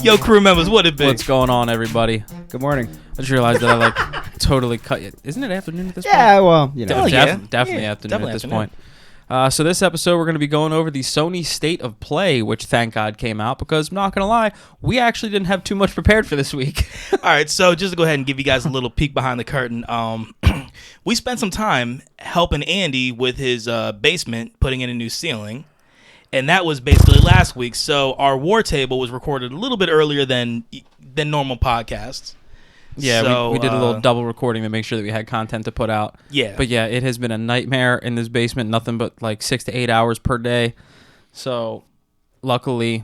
Yo, crew members, what it be? What's going on, everybody? Good morning. I just realized that I totally cut you. Isn't it afternoon at this point? Yeah, well, you know. Definitely afternoon at this point. So this episode, we're going to be going over the Sony State of Play, which thank God came out because, I'm not going to lie, we actually didn't have too much prepared for this week. All right, so just to go ahead and give you guys a little peek behind the curtain, we spent some time helping Andy with his basement, putting in a new ceiling, and that was basically last week. So our war table was recorded a little bit earlier than normal podcasts. Yeah, so, we did a little double recording to make sure that we had content to put out. Yeah. But yeah, it has been a nightmare in this basement, nothing but like 6 to 8 hours per day. So luckily,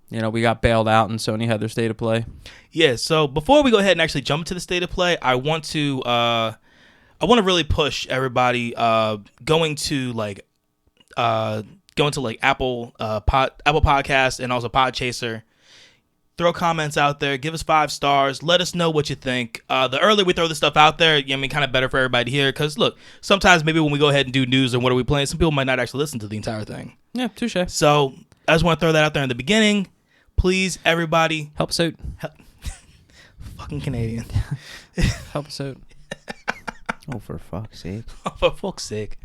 we got bailed out and Sony had their State of Play. Yeah, so before we go ahead and actually jump into the State of Play, I want to really push everybody going to Apple Podcasts and also Podchaser. Throw comments out there. Give us 5 stars. Let us know what you think. The earlier we throw this stuff out there, kind of better for everybody to hear. Because, look, sometimes maybe when we go ahead and do news and what are we playing, some people might not actually listen to the entire thing. Yeah, touche. So I just want to throw that out there in the beginning. Please, everybody. Help us out. Fucking Canadian. Help us out. Oh, for fuck's sake. For fuck's sake.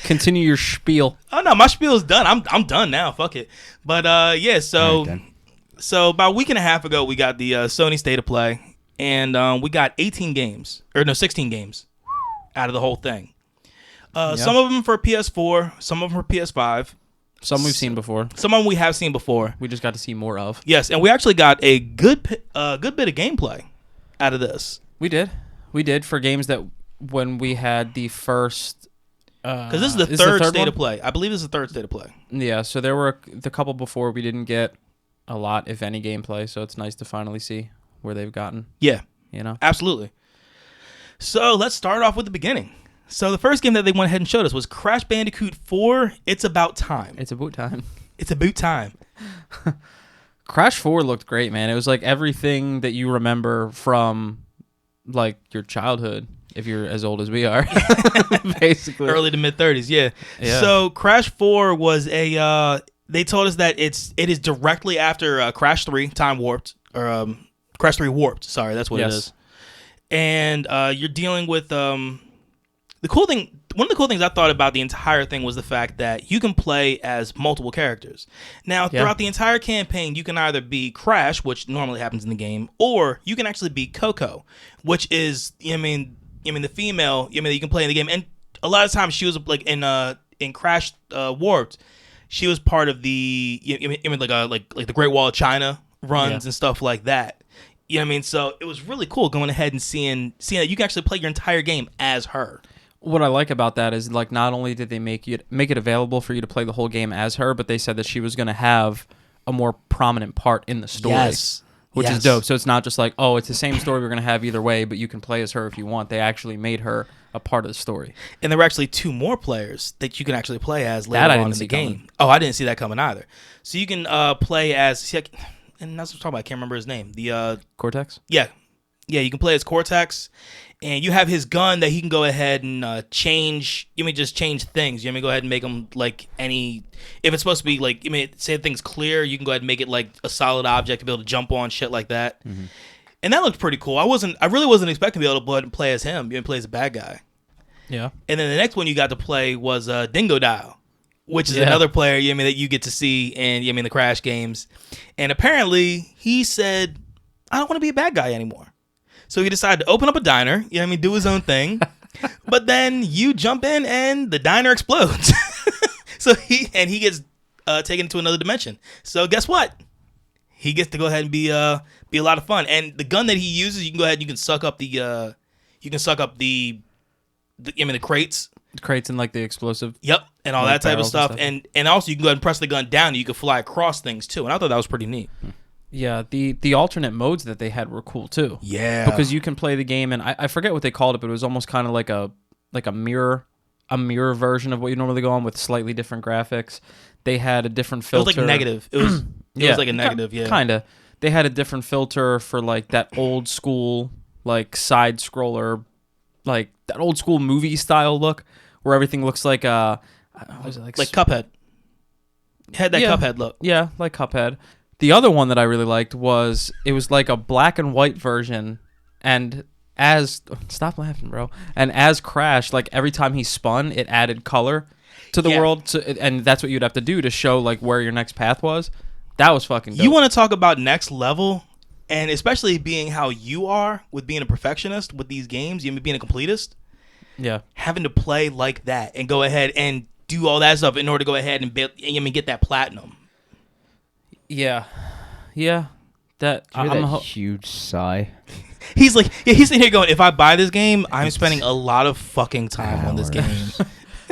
Continue your spiel. Oh no, my spiel is done. I'm done now. Fuck it. But so about a week and a half ago, we got the Sony State of Play, and we got 16 games out of the whole thing. Some of them for PS4, some of them for PS5. Some we've seen before. Some of them we have seen before. We just got to see more of. Yes, and we actually got a good bit of gameplay out of this. We did for games that when we had the first. Because this is the third State of Play. I believe this is the third State of Play. Yeah, so there were the couple before we didn't get a lot, if any, gameplay. So it's nice to finally see where they've gotten. Yeah. Absolutely. So let's start off with the beginning. So the first game that they went ahead and showed us was Crash Bandicoot 4, It's About Time. It's about time. It's about time. Crash 4 looked great, man. It was like everything that you remember from like your childhood. If you're as old as we are, basically. Early to mid-30s, yeah. So Crash 4 was they told us that it is directly after Crash 3, Time Warped, or Crash 3 Warped, sorry, that's what it is. And you're dealing with, one of the cool things I thought about the entire thing was the fact that you can play as multiple characters. Now, throughout the entire campaign, you can either be Crash, which normally happens in the game, or you can actually be Coco, which is, the female, that you can play in the game, and a lot of times she was like in Crash Warped, she was part of the, like the Great Wall of China runs and stuff like that. So it was really cool going ahead and seeing that you can actually play your entire game as her. What I like about that is like not only did they make it available for you to play the whole game as her, but they said that she was going to have a more prominent part in the story. Yes. Which is dope. So it's not just like, oh, it's the same story we're going to have either way, but you can play as her if you want. They actually made her a part of the story. And there were actually 2 more players that you can actually play as later on in the game. Coming. Oh, I didn't see that coming either. So you can play as, and that's what I'm talking about. I can't remember his name. The Cortex? Yeah, you can play as Cortex, and you have his gun that he can go ahead and change. Just change things. Go ahead and make them like any. If it's supposed to be like, say the thing's clear, you can go ahead and make it like a solid object to be able to jump on, shit like that. Mm-hmm. And that looked pretty cool. I really wasn't expecting to be able to go ahead and play as him. You play as a bad guy. Yeah. And then the next one you got to play was Dingo Dial, which is another player that you get to see in the Crash games. And apparently he said, I don't want to be a bad guy anymore. So he decided to open up a diner, do his own thing. But then you jump in and the diner explodes. So he gets taken to another dimension. So guess what? He gets to go ahead and be a lot of fun. And the gun that he uses, you can go ahead and you can suck up the crates. The crates and like the explosive. Yep, and all that type of stuff. And also you can go ahead and press the gun down and you can fly across things too. And I thought that was pretty neat. Yeah, the alternate modes that they had were cool too. Yeah, because you can play the game, and I forget what they called it, but it was almost kind of like a mirror version of what you normally go on with slightly different graphics. They had a different filter. It was like negative. It was like a negative. Yeah, kinda. They had a different filter for like that old school like side scroller, like that old school movie style look, where everything looks like was it like Cuphead. It had that Cuphead look. Yeah, like Cuphead. The other one that I really liked was it was like a black and white version, and stop laughing, bro. And as Crash, like every time he spun, it added color to the world, and that's what you'd have to do to show like where your next path was. That was fucking dope. You want to talk about next level, and especially being how you are with being a perfectionist with these games, you being a completist. Yeah, having to play like that and go ahead and do all that stuff in order to go ahead and get that platinum. Yeah. That I'm a huge sigh. He's sitting here going, if I buy this game, I'm spending a lot of fucking time on this game.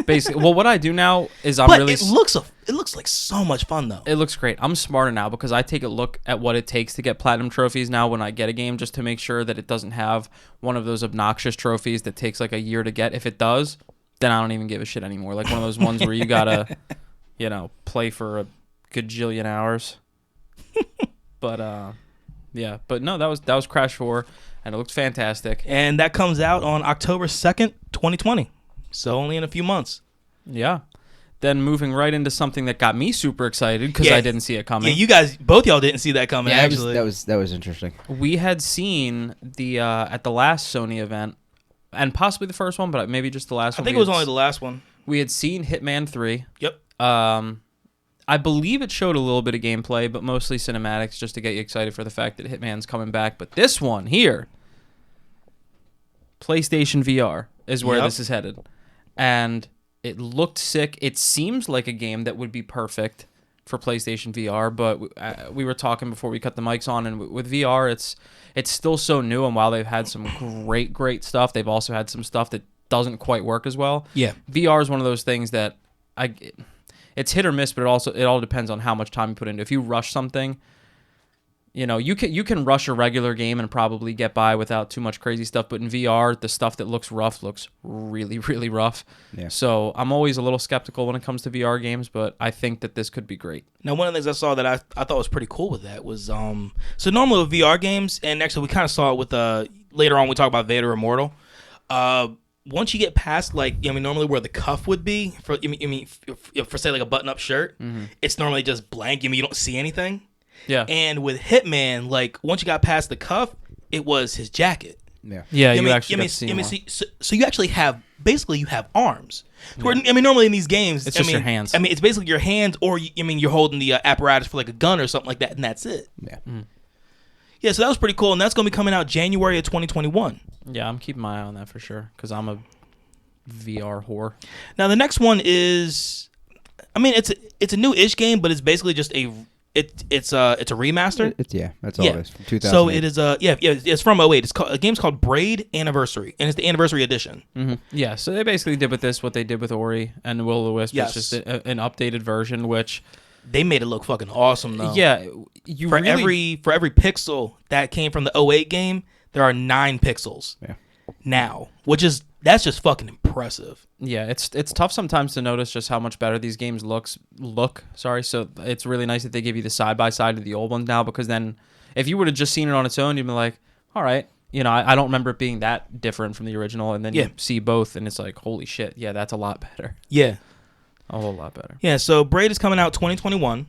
Basically, well, what I do now is it looks like so much fun though. It looks great. I'm smarter now because I take a look at what it takes to get platinum trophies now when I get a game, just to make sure that it doesn't have one of those obnoxious trophies that takes like a year to get. If it does, then I don't even give a shit anymore. Like one of those ones where you gotta, play for a gajillion hours. But but no, that was Crash 4, and it looked fantastic. And that comes out on October 2nd, 2020. So only in a few months. Yeah. Then moving right into something that got me super excited because I didn't see it coming. Yeah, you guys, both y'all didn't see that coming. Yeah, actually, that was interesting. We had seen the at the last Sony event, and possibly the first one, but maybe just the last one. I think it was only the last one. We had seen Hitman 3. Yep. I believe it showed a little bit of gameplay, but mostly cinematics just to get you excited for the fact that Hitman's coming back. But this one here, PlayStation VR, is where this is headed. And it looked sick. It seems like a game that would be perfect for PlayStation VR, but we were talking before we cut the mics on, and with VR, it's still so new, and while they've had some great stuff, they've also had some stuff that doesn't quite work as well. Yeah. VR is one of those things that it's hit or miss, but it all depends on how much time you put into it. If you rush something, you can rush a regular game and probably get by without too much crazy stuff. But in VR, the stuff that looks rough looks really, really rough. Yeah. So I'm always a little skeptical when it comes to VR games, but I think that this could be great. Now, one of the things I saw that I thought was pretty cool with that was so normally with VR games, and actually we kind of saw it with later on we talk about Vader Immortal. Once you get past normally where the cuff would be for for say like a button-up shirt, it's normally just blank. You don't see anything. Yeah. And with Hitman, once you got past the cuff, it was his jacket. Yeah. Yeah. You actually got to see more. So you actually have you have arms. Where, normally in these games, it's just your hands. It's basically your hands, or you're holding the apparatus for like a gun or something like that, and that's it. Yeah. Yeah, so that was pretty cool, and that's going to be coming out January of 2021. Yeah, I'm keeping my eye on that for sure, because I'm a VR whore. Now, the next one is, it's a new-ish game, but it's basically just it's a remaster. That's all it is. From 2008. So it is it's from 2008. A game's called Braid Anniversary, and it's the anniversary edition. Mm-hmm. Yeah, so they basically did with this what they did with Ori and Will-O-the-Wisp. Yes. It's just an updated version, which they made it look fucking awesome though. Yeah, for every pixel that came from the 2008 game, there are 9 pixels. Yeah. Now, that's just fucking impressive. Yeah, it's tough sometimes to notice just how much better these games look. So it's really nice that they give you the side by side of the old ones now, because then if you would have just seen it on its own, you'd be like, all right, I don't remember it being that different from the original, and then you see both, and it's like, holy shit, yeah, that's a lot better. Yeah. A whole lot better. Yeah, so Braid is coming out 2021.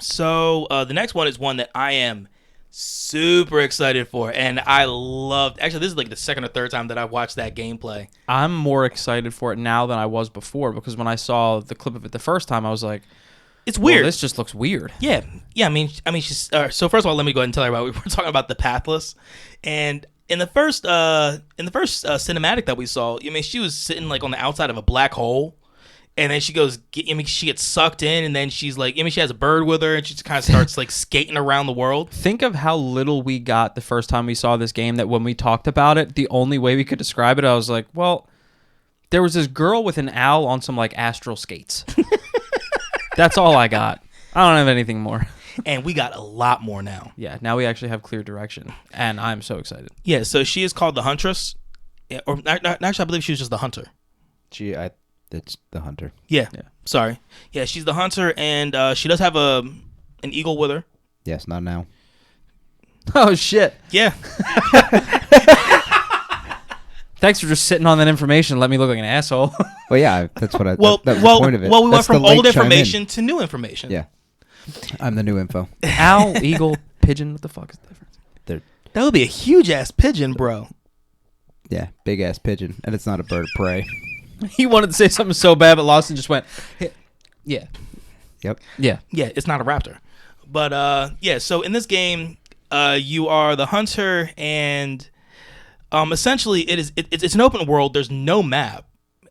So the next one is one that I am super excited for, and I loved. Actually, this is like the second or third time that I've watched that gameplay. I'm more excited for it now than I was before, because when I saw the clip of it the first time, I was like, "It's weird. This just looks weird." Yeah. She's so first of all, let me go ahead and tell everybody we were talking about the Pathless, and in the first cinematic that we saw, she was sitting like on the outside of a black hole. And then she goes, she gets sucked in, and then she's like, she has a bird with her, and she just kind of starts like skating around the world. Think of how little we got the first time we saw this game, that when we talked about it, the only way we could describe it, I was like, well, there was this girl with an owl on some like astral skates. That's all I got. I don't have anything more. And we got a lot more now. Yeah, now we actually have clear direction, and I'm so excited. Yeah, so she is called the Huntress. Or actually, I believe she was just the Hunter. It's the Hunter. Yeah. Sorry. Yeah, she's the Hunter, and she does have an eagle with her. Yes, not now. Oh, shit. Yeah. Thanks for just sitting on that information. Let me look like an asshole. Well, yeah, that's what I. Well, that was the point of it. Well, we went That's from the late old chime in. information to new information. Yeah, I'm the new info. Owl, eagle, pigeon. What the fuck is the difference? That would be a huge ass pigeon, bro. Yeah, big ass pigeon, and it's not a bird of prey. He wanted to say something so bad, but Lawson just went, yeah. Yep. Yeah. Yeah, it's not a raptor. But yeah, so in this game, you are the hunter, and essentially it's an open world. There's no map,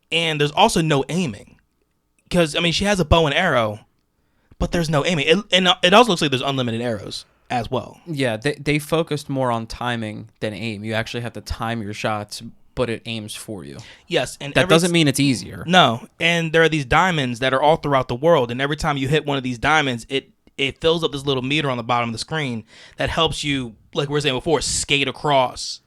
and there's also no aiming, because I mean she has a bow and arrow, but there's no aiming. It also looks like there's unlimited arrows as well. Yeah, they focused more on timing than aim. You actually have to time your shots, but it aims for you. Yes, and that doesn't mean it's easier. No, and there are these diamonds that are all throughout the world, and every time you hit one of these diamonds, it fills up this little meter on the bottom of the screen that helps you, like we were saying before, skate across.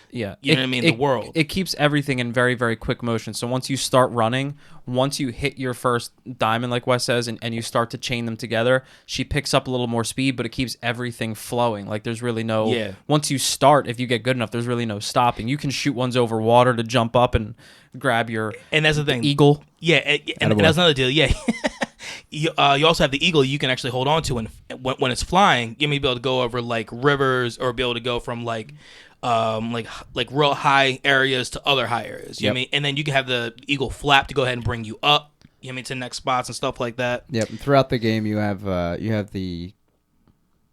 Yeah, you know what I mean? The world. It keeps everything in very, very quick motion. So once you start running, once you hit your first diamond, like Wes says, and you start to chain them together, she picks up a little more speed, but it keeps everything flowing. Like there's really no. Yeah. Once you start, if you get good enough, there's really no stopping. You can shoot ones over water to jump up and grab your. And that's the thing. Eagle. Yeah, and that's another deal. Yeah. You also have the eagle you can actually hold on to, and when it's flying, you may be able to go over like rivers or be able to go from like real high areas to other high areas. You know what I mean? And then you can have the eagle flap to go ahead and bring you up. You know what I mean, to the next spots and stuff like that. Yep. And throughout the game, you have the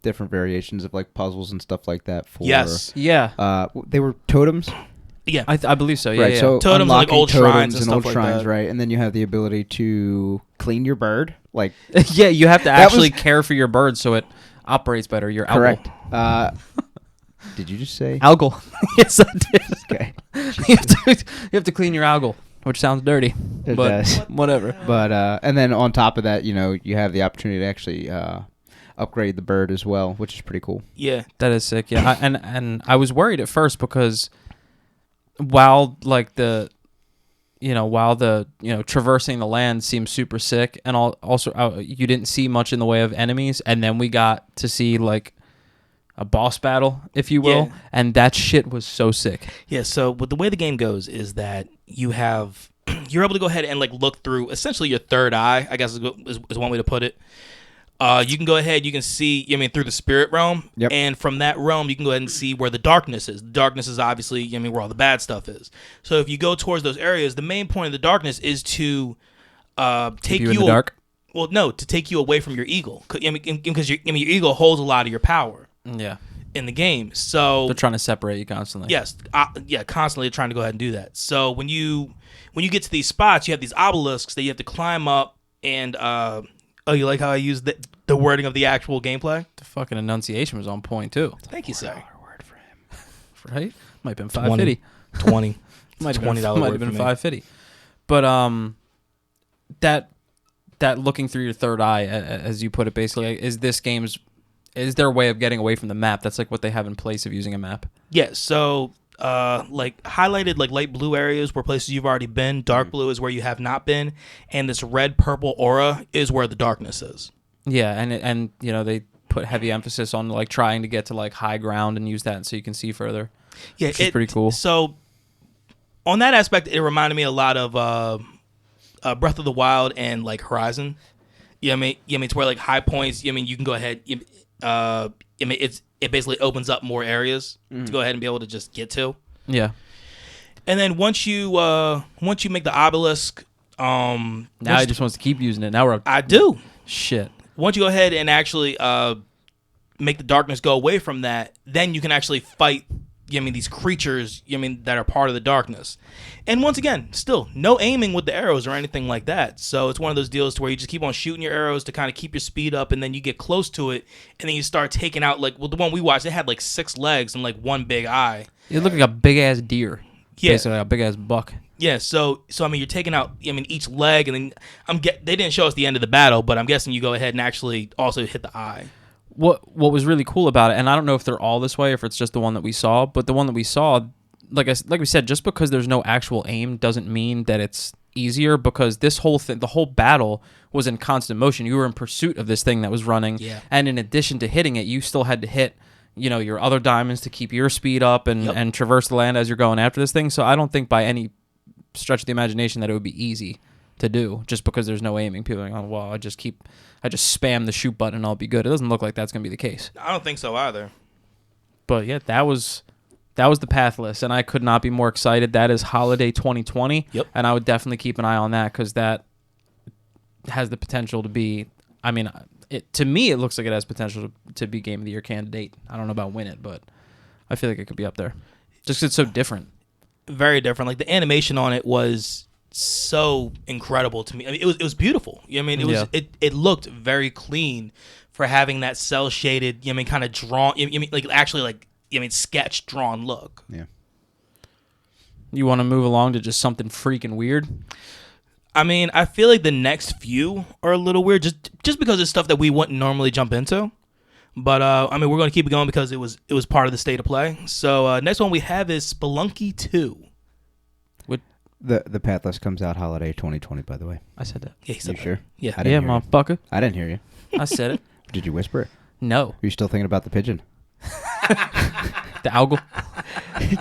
different variations of like puzzles and stuff like that. For Yes. Yeah. They were totems. Yeah, I believe so. Yeah. Right. Yeah. So totems are like unlocking old shrines totems and old stuff like shrines, that. right? And then you have the ability to clean your bird, like Yeah, you have to That actually was- care for your bird so it operates better. Your correct. Algal. Did you just say? Algal. Yes, I did. Okay. you have to clean your algal, which sounds dirty. It but does. whatever. But and then on top of that, you have the opportunity to actually upgrade the bird as well, which is pretty cool. Yeah. That is sick. Yeah, and I was worried at first because while traversing the land seems super sick, and also you didn't see much in the way of enemies, and then we got to see like a boss battle, if you will, Yeah. and that shit was so sick. Yeah, so with the way the game goes is that you're able to go ahead and like look through essentially your third eye, I guess is one way to put it. You can go ahead, you can see, through the spirit realm, Yep. and from that realm, you can go ahead and see where the darkness is. The darkness is obviously, where all the bad stuff is. So if you go towards those areas, the main point of the darkness is to take you in the dark. Well, no, to take you away from your eagle, because your eagle holds a lot of your power. Yeah, in the game. So they're trying to separate you constantly. Yes, constantly trying to go ahead and do that. So when you get to these spots, you have these obelisks that you have to climb up, and you like how I used the wording of the actual gameplay? The fucking enunciation was on point too. Thank you, sir. Word for him. Right? Might have been $5.50. 20. Might have $20 been, might word have been for me. $5.50. But that looking through your third eye, as you put it, basically, is their way of getting away from the map. That's like what they have in place of using a map. Yeah, so like highlighted like light blue areas where places you've already been, dark blue is where you have not been, and this red purple aura is where the darkness is. Yeah, and they put heavy emphasis on like trying to get to like high ground and use that so you can see further. Yeah, which is pretty cool. So on that aspect, it reminded me a lot of Breath of the Wild and like Horizon. It's where like high points. You can go ahead. It basically opens up more areas to go ahead and be able to just get to. Yeah. And then once you make the obelisk, Now he just wants to keep using it. Now we're I do. shit. Once you go ahead and actually make the darkness go away from that, then you can actually fight. These creatures. That are part of the darkness. And once again, still no aiming with the arrows or anything like that. So it's one of those deals to where you just keep on shooting your arrows to kind of keep your speed up, and then you get close to it, and then you start taking out the one we watched. It had like 6 legs and like one big eye. It looked like a big ass deer. Yeah. Basically, like a big ass buck. Yeah, so you're taking out each leg, and then they didn't show us the end of the battle, but I'm guessing you go ahead and actually also hit the eye. What was really cool about it, and I don't know if they're all this way or if it's just the one that we saw, but the one that we saw, like we said, just because there's no actual aim doesn't mean that it's easier, because this whole thing, the whole battle was in constant motion. You were in pursuit of this thing that was running, Yeah. and in addition to hitting it, you still had to hit your other diamonds to keep your speed up and traverse the land as you're going after this thing. So I don't think by any stretch of the imagination that it would be easy to do just because there's no aiming. People are like, oh, well, I just spam the shoot button and I'll be good. It doesn't look like that's going to be the case. I don't think so either. But yeah, that was the path list, and I could not be more excited. That is Holiday 2020, and I would definitely keep an eye on that because that has the potential to be, to me, it looks like it has potential to be Game of the Year candidate. I don't know about win it, but I feel like it could be up there. Just 'cause it's so different. Very different. Like, the animation on it was so incredible to me. I mean, it was beautiful. It looked very clean for having that cell shaded, kind of drawn, sketch drawn look. Yeah. You want to move along to just something freaking weird? I mean, I feel like the next few are a little weird just because it's stuff that we wouldn't normally jump into. But we're going to keep it going because it was part of the state of play. So next one we have is Spelunky 2. The path list comes out Holiday 2020, by the way. I said that. Yeah, he said you sure? Yeah. I didn't hear motherfucker. You. I didn't hear you. I said it. Did you whisper it? No. Are you still thinking about the pigeon? The owl.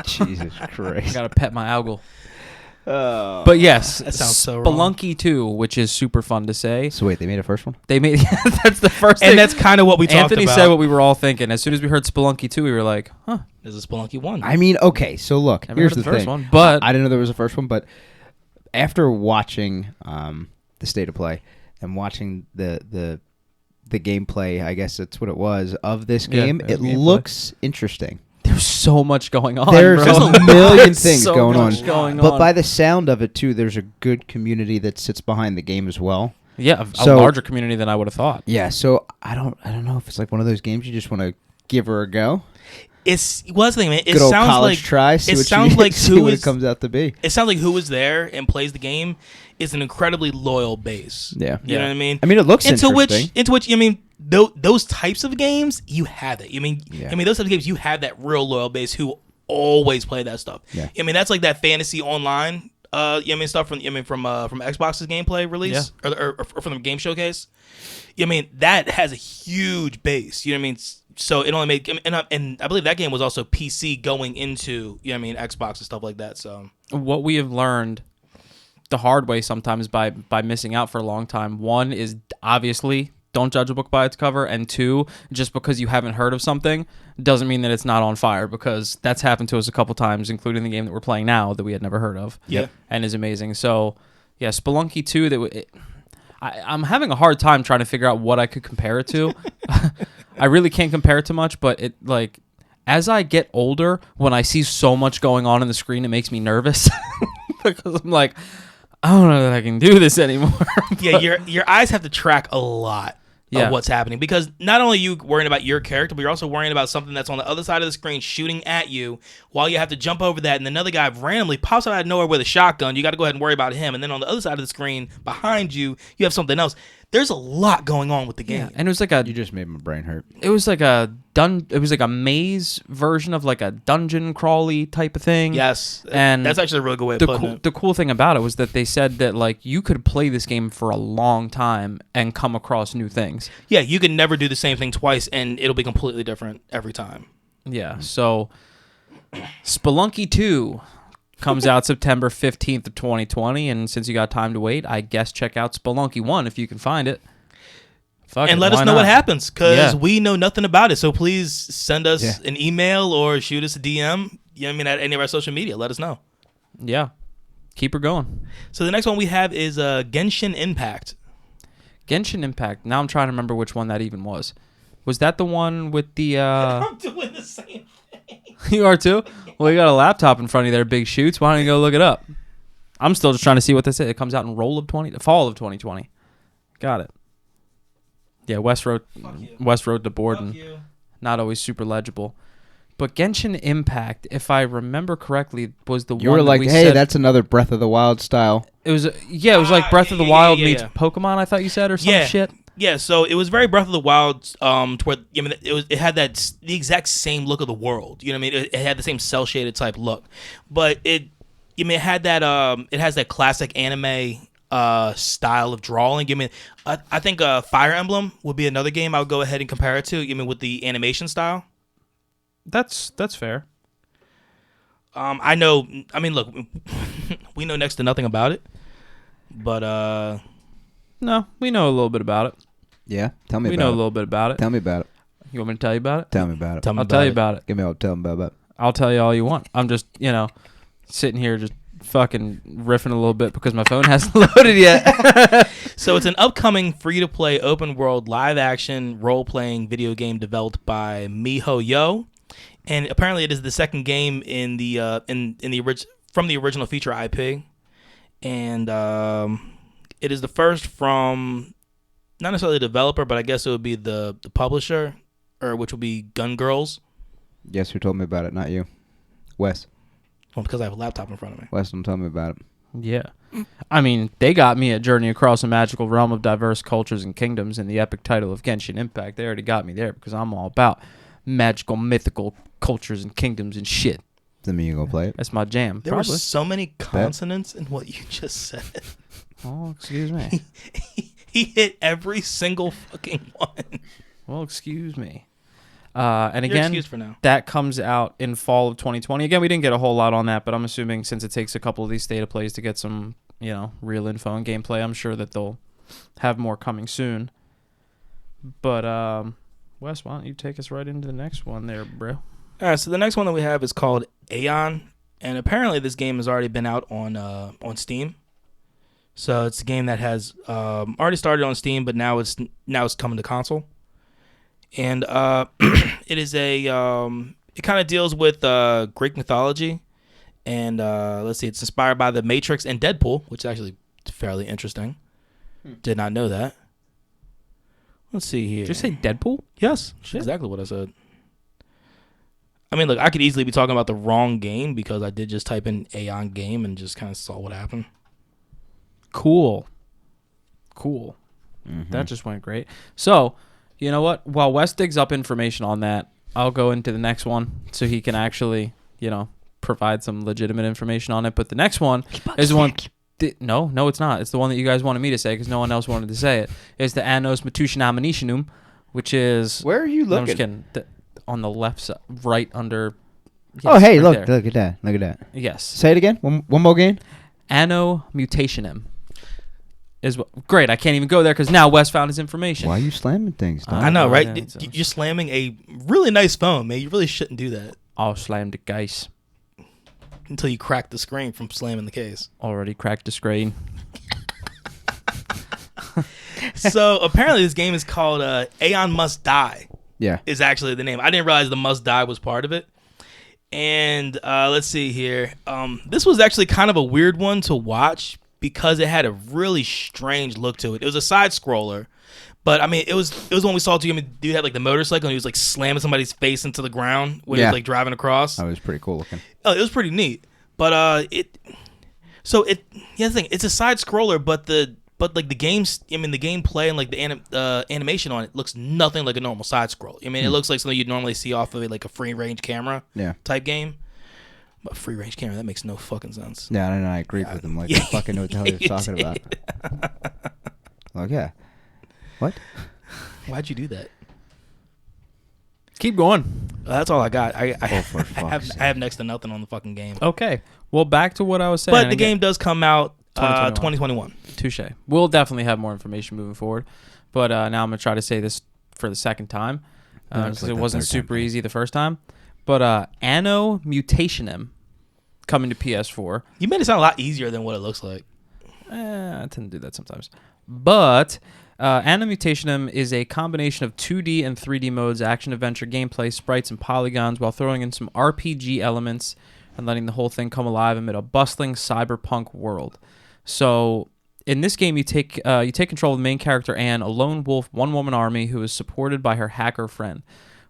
Jesus Christ. I gotta pet my owl. But yes, that sounds so Spelunky 2, which is super fun to say. So wait, they made a first one? They made that's the first and thing. that's kind of what we talked about. Anthony said what we were all thinking. As soon as we heard Spelunky 2, we were like, huh. There's a Spelunky 1. I mean, okay, so look, Never here's heard of the first thing. one, but I didn't know there was a first one, but after watching the state of play and watching the gameplay, I guess that's what it was, of this game, it looks interesting. There's so much going on. There's bro. a million things so going much on. going But on. by the sound of it, too, there's a good community that sits behind the game as well. Yeah, a larger community than I would have thought. Yeah, so I don't know if it's like one of those games you just want to give her a go. It's what's the thing, man? It good old sounds college like try. it sounds like see what it comes out to be. It sounds like who is there and plays the game is an incredibly loyal base. Yeah, you know what I mean. I mean, it looks into interesting. which those types of games you have it. Those types of games you have that real loyal base who always play that stuff. Yeah. I mean, that's like that fantasy online. Stuff from Xbox's gameplay release or from the game showcase. That has a huge base. You know what I mean? So it only made and I believe that game was also PC going into Xbox and stuff like that. So what we have learned the hard way sometimes by missing out for a long time. One is obviously don't judge a book by its cover, and two, just because you haven't heard of something doesn't mean that it's not on fire, because that's happened to us a couple times, including the game that we're playing now that we had never heard of. Yeah, and is amazing. So yeah, Spelunky 2. I'm having a hard time trying to figure out what I could compare it to. I really can't compare it to much, but it as I get older, when I see so much going on the screen, it makes me nervous because I'm like, I don't know that I can do this anymore. Yeah, your eyes have to track a lot of what's happening, because not only are you worrying about your character, but you're also worrying about something that's on the other side of the screen shooting at you while you have to jump over that, and another guy randomly pops out of nowhere with a shotgun. You got to go ahead and worry about him, and then on the other side of the screen behind you, you have something else. There's a lot going on with the game. Yeah, and it was like you just made my brain hurt. It was like a maze version of like a dungeon crawly type of thing. Yes, and that's actually a really good way of putting it. The cool thing about it was that they said that you could play this game for a long time and come across new things. Yeah, you can never do the same thing twice, and it'll be completely different every time. Yeah, so Spelunky 2 comes out September 15th of 2020, and since you got time to wait, I guess check out Spelunky 1 if you can find it. And let us know what happens, because we know nothing about it. So please send us an email or shoot us a DM. At any of our social media. Let us know. Yeah, keep her going. So the next one we have is Genshin Impact. Genshin Impact. Now I'm trying to remember which one that even was. Was that the one with the? I'm doing the same thing. You are too? Well, you got a laptop in front of you there, Big Shoots. Why don't you go look it up? I'm still just trying to see what this is. It comes out in fall of 2020. Got it. Yeah, West wrote the board, and not always super legible. But Genshin Impact, if I remember correctly, was the one you were like, hey, said, that's another Breath of the Wild style. It was like Breath of the Wild meets Pokemon, I thought you said, or some shit. Yeah, so it was very Breath of the Wild, to where it had the exact same look of the world. You know what I mean? It had the same cell shaded type look, but it had that it has that classic anime style of drawing. I think Fire Emblem would be another game I would go ahead and compare it to. With the animation style. That's fair. I know. I mean, look, we know next to nothing about it, but no, we know a little bit about it. Yeah, tell me. We about know it. a little bit about it. Tell me about it. You want me to tell you about it? Tell me about it. I'll tell you about it. Give me all. Tell me about it. I'll tell you all you want. I'm just, sitting here just fucking riffing a little bit because my phone hasn't loaded yet. So it's an upcoming free-to-play open-world live-action role-playing video game developed by MiHoYo, and apparently it is the second game in the from the original feature IP, and it is the first from not necessarily the developer, but I guess it would be the publisher, or which would be Gun Girls. Yes, who told me about it? Not you, Wes. Well, because I have a laptop in front of me. Wes, don't tell me about it. Yeah. I mean, they got me at Journey Across a Magical Realm of Diverse Cultures and Kingdoms in the epic title of Genshin Impact. They already got me there because I'm all about magical, mythical cultures and kingdoms and shit. Does that mean you gonna play it? That's my jam. There probably. were so many consonants in what you just said. Oh, excuse me. He hit every single fucking one. Well, excuse me. And You're again, excused for now. that comes out in fall of 2020. Again, we didn't get a whole lot on that, but I'm assuming since it takes a couple of these state of plays to get some, real info and gameplay, I'm sure that they'll have more coming soon. But, Wes, why don't you take us right into the next one there, bro? All right, so the next one that we have is called Aeon, and apparently this game has already been out on Steam. So it's a game that has already started on Steam, but now it's coming to console. And it is it kind of deals with Greek mythology, and let's see, it's inspired by The Matrix and Deadpool, which is actually fairly interesting. Did not know that. Let's see here. Did you say Deadpool? Yes, exactly what I said. I mean, look, I could easily be talking about the wrong game because I did just type in Aeon game and just kind of saw what happened. Cool. Mm-hmm. That just went great. So, you know what? While Wes digs up information on that, I'll go into the next one so he can actually, provide some legitimate information on it. But the next one is the one... No, it's not. It's the one that you guys wanted me to say because no one else wanted to say it. It's the Annos Matushinaminishunum, which is... Where are you looking? I'm just kidding. On the left side, right under... Yes, oh, hey, right look at that. Look at that. Yes. Say it again. One more game. Anno Mutationem. Is what, great. I can't even go there because now Wes found his information. Why are you slamming things? I know, right? You're slamming a really nice phone, man. You really shouldn't do that. I'll slam the case. Until you crack the screen from slamming the case. Already cracked the screen. So apparently this game is called Aeon Must Die. Yeah. Is actually the name. I didn't realize the Must Die was part of it. And let's see here. This was actually kind of a weird one to watch because it had a really strange look to it. It was a side scroller, but I mean, it was when we saw dude had like the motorcycle and he was like slamming somebody's face into the ground when he was like driving across. That was pretty cool looking. Oh, it was pretty neat. But the thing, it's a side scroller, but the gameplay and like the animation on it looks nothing like a normal side scroll. I mean, it looks like something you'd normally see off of like a free range camera type game. But free range camera, that makes no fucking sense. Yeah, I agreed with him. Like, I fucking know what the hell he was talking about. Like, yeah. What? Why'd you do that? Keep going. That's all I got. I have next to nothing on the fucking game. Okay. Well, back to what I was saying. But the game does come out 2021. Touche. We'll definitely have more information moving forward. But now I'm going to try to say this for the second time because it wasn't super easy the first time. But Anno Mutationem coming to PS4. You made it sound a lot easier than what it looks like. I tend to do that sometimes. But Anno Mutationem is a combination of 2D and 3D modes, action-adventure gameplay, sprites, and polygons while throwing in some RPG elements and letting the whole thing come alive amid a bustling cyberpunk world. So in this game, you take control of the main character, Anne, a lone wolf, one-woman army who is supported by her hacker friend.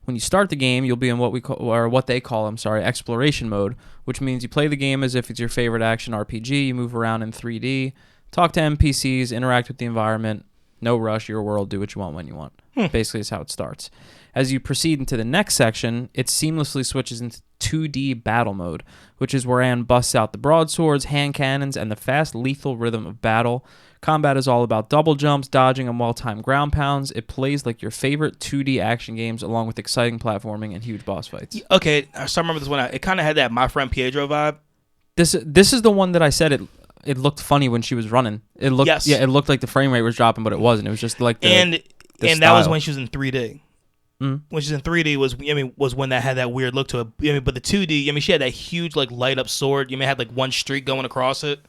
When you start the game, you'll be in what they call exploration mode, which means you play the game as if it's your favorite action RPG. You move around in 3D, talk to NPCs, interact with the environment. No rush, your world, do what you want when you want. Basically, is how it starts. As you proceed into the next section, it seamlessly switches into 2D battle mode, which is where Anne busts out the broadswords, hand cannons, and the fast, lethal rhythm of battle. Combat is all about double jumps, dodging, and well-timed ground pounds. It plays like your favorite 2D action games, along with exciting platforming and huge boss fights. Okay, I still remember this one. It kind of had that My Friend Pedro vibe. This is the one that I said it looked funny when she was running. It looked it looked like the frame rate was dropping, but it wasn't. It was just like the that was when she was in 3D. When she's in 3D was when that had that weird look to it. But the 2D, she had that huge like light up sword. Had like one streak going across it.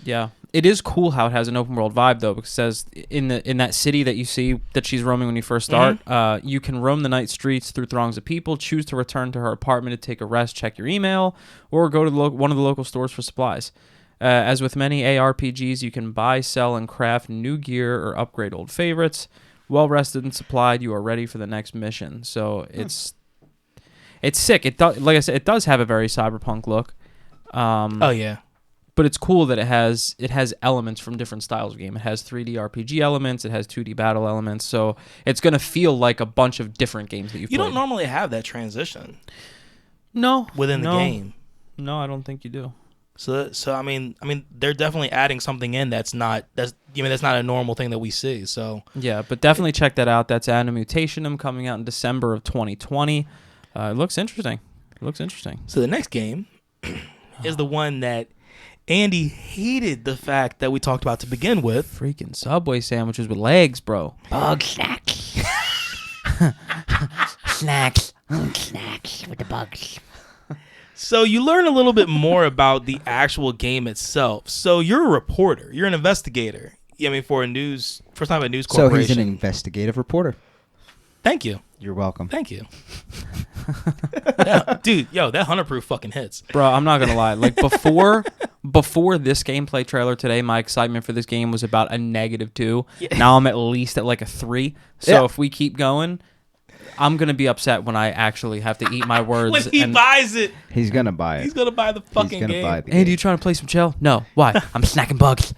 Yeah, it is cool how it has an open world vibe though, because it says in that city that you see that she's roaming when you first start, you can roam the night streets through throngs of people, choose to return to her apartment to take a rest, check your email, or go to one of the local stores for supplies. As with many ARPGs, you can buy, sell, and craft new gear or upgrade old favorites. Well rested and supplied, you are ready for the next mission. So it's sick. Like I said, it does have a very cyberpunk look. Oh yeah. But it's cool that it has elements from different styles of game. It has 3D RPG elements. It has 2D battle elements. So it's going to feel like a bunch of different games that you've played. You don't normally have that transition. No. Within the game. No, I don't think you do. So I mean, they're definitely adding something in that's not a normal thing that we see. So yeah, but definitely check that out. That's Anna Mutationum coming out in December of 2020. It looks interesting. So the next game is the one that Andy hated the fact that we talked about to begin with. Freaking Subway sandwiches with legs, bro. Bug snacks. Snacks with the bugs. So you learn a little bit more about the actual game itself. So you're a reporter. You're an investigator. For first time at a news corporation. So he's an investigative reporter. Thank you. You're welcome. Thank you. Yeah, dude, that 100-proof fucking hits. Bro, I'm not going to lie. Like before this gameplay trailer today, my excitement for this game was about a -2. Yeah. Now I'm at least at like a 3. So if we keep going, I'm going to be upset when I actually have to eat my words. When he buys it. He's going to buy it. He's going to buy the fucking game. Andy, you trying to play some chill? No. Why? I'm snacking bugs.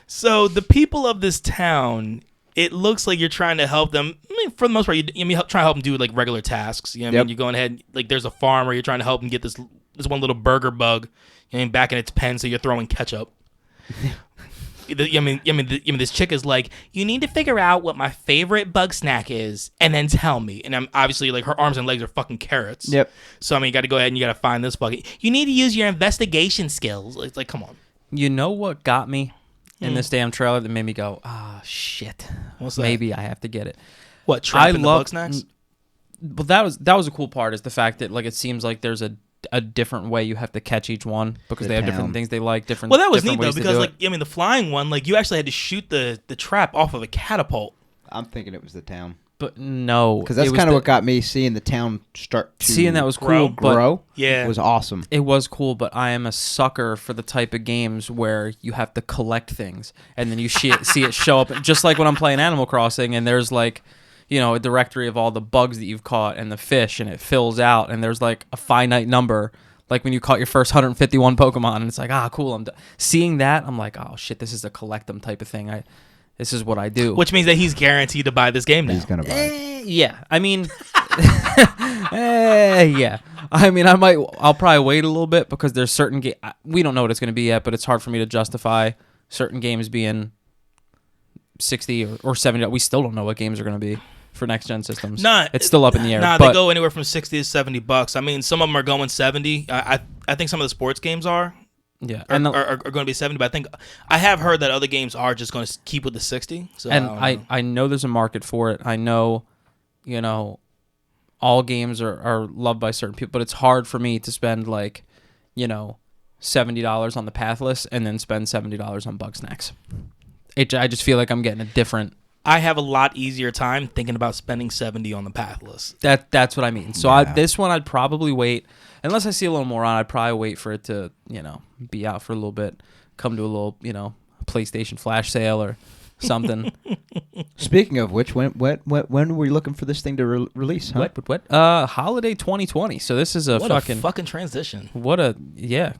So the people of this town, it looks like you're trying to help them. For the most part, you try to help them do like regular tasks. You know what I mean? You're going ahead, like there's a farm where you're trying to help them get this one little burger bug, back in its pen, so you're throwing ketchup. This chick is like, you need to figure out what my favorite bug snack is, and then tell me. And I'm obviously like, her arms and legs are fucking carrots. Yep. So you got to go ahead and you got to find this bug. You need to use your investigation skills. It's like, come on. You know what got me in this damn trailer that made me go, shit. What's that? Maybe I have to get it. What? Trapping the bug snacks? Well, that was a cool part. Is the fact that like it seems like there's a different way you have to catch each one because they have different things they like. Different. Well, that was neat though, ways because like the flying one, like you actually had to shoot the trap off of a catapult. I'm thinking it was the town. But no, because that's kind of what got me seeing the town start to seeing that was cool. Grow. Yeah, it was awesome. It was cool, but I am a sucker for the type of games where you have to collect things and then you see it show up. Just like when I'm playing Animal Crossing and there's like, a directory of all the bugs that you've caught and the fish, and it fills out, and there's like a finite number. Like when you caught your first 151 Pokemon, and it's like, cool. I'm seeing that. I'm like, oh shit, this is a collect them type of thing. This is what I do. Which means that he's guaranteed to buy this game now. He's gonna buy it. Yeah. I mean, yeah. I mean, I'll probably wait a little bit because there's certain we don't know what it's going to be yet, but it's hard for me to justify certain games being 60 or 70. We still don't know what games are going to be for next gen systems. It's still up in the air. They go anywhere from $60 to $70. I mean, some of them are going 70. I think some of the sports games are. Yeah, are going to be 70, but I think I have heard that other games are just going to keep with the 60. So and I know there's a market for it. I know, all games are loved by certain people, but it's hard for me to spend like, $70 on the Pathless and then spend $70 on Bug Snacks. I just feel like I'm getting a different. I have a lot easier time thinking about spending 70 on the Pathless. That's what I mean. So this one I'd probably wait. Unless I see a little more on, I'd probably wait for it to, be out for a little bit, come to a little, PlayStation flash sale or something. Speaking of which, when were we looking for this thing to release? Huh? What? Holiday 2020. So this is a fucking transition.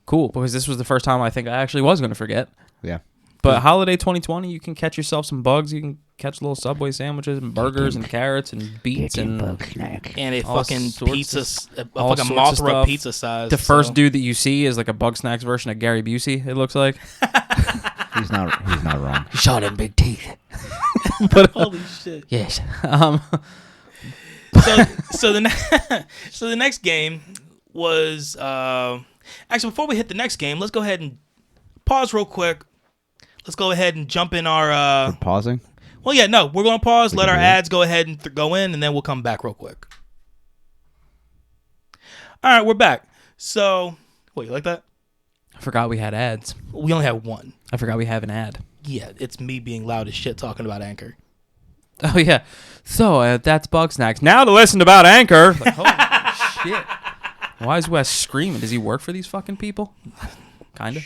Cool. Because this was the first time I think I actually was going to forget. Yeah. But holiday 2020, you can catch yourself some bugs. You can catch little Subway sandwiches and burgers and carrots and beets and a all fucking sorts pizza, of- a all fucking sorts of Mothra stuff. pizza size. The first dude that you see is like a Bug Snacks version of Gary Busey. It looks like. He's not wrong. Shot him big teeth. But Holy shit. Yes. So the next game was actually, before we hit the next game, let's go ahead and pause real quick. Let's go ahead and jump in our We're pausing. well, yeah, no, we're going to pause, let can our do it. ads go ahead and go in, and then we'll come back real quick. All right, we're back. So, wait, you like that? I forgot we had ads. We only have one. I forgot we have an ad. Yeah, it's me being loud as shit talking about Anchor. Oh yeah. So that's Bug Snacks. Now to listen about Anchor. Like, holy shit. Why is Wes screaming? Does he work for these fucking people? Kinda.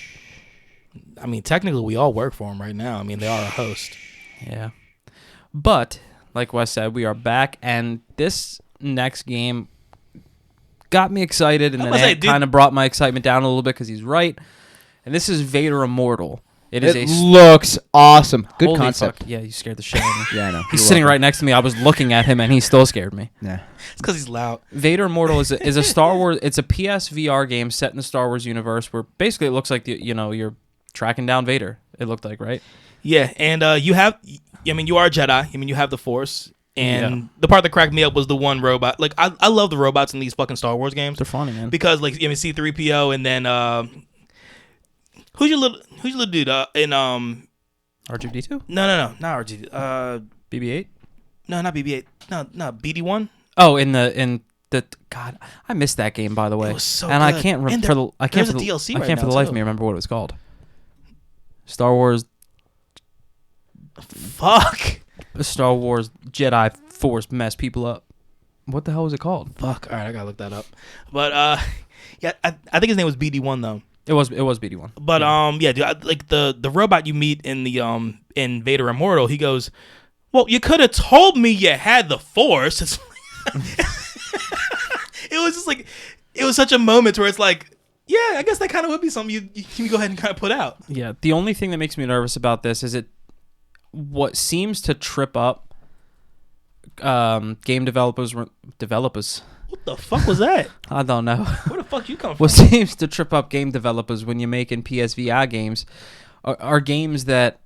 I mean, technically, we all work for them right now. I mean, they are a host. Yeah. But like Wes said, we are back, and this next game got me excited, and I then was gonna say, it dude- kind of brought my excitement down a little bit because he's right. And this is Vader Immortal. It is It a looks awesome. Good holy concept. fuck. Yeah, you scared the shit out of me. Yeah, I know. He's You're sitting welcome. right next to me. I was looking at him, and he still scared me. Yeah. It's because he's loud. Vader Immortal is a Star Wars. It's a PSVR game set in the Star Wars universe, where basically it looks like you're tracking down Vader. It looked like, right? Yeah, and you have, I mean, you are a Jedi. I mean, you have the Force. And Yeah. the part that cracked me up was the one robot. Like, I love the robots in these fucking Star Wars games. They're funny, man. Because, like, I mean, C-3PO and then, who's your little dude, in, R2D2, not RG, BB-8. no, not BB-8, no, BD-1. Oh, in the God, I missed that game, by the way. It was so and I good. can't And remember. I can't there's for a the, DLC I right can't for now, the life of too. me remember what it was called. Star Wars Fuck. Jedi Force mess people up. What the hell was it called? Fuck. All right, I gotta look that up. But, yeah, I think his name was BD-1, though. It was BD-1. But yeah, dude, like the robot you meet in the in Vader Immortal, he goes, "Well, you could have told me you had the Force." It's it was just like it was such a moment where it's like, yeah, I guess that kind of would be something you can go ahead and kind of put out. Yeah, the only thing that makes me nervous about this is what seems to trip up game developers. What the fuck was that? I don't know. Where the fuck you come from? What seems to trip up game developers when you're making PSVR games are games that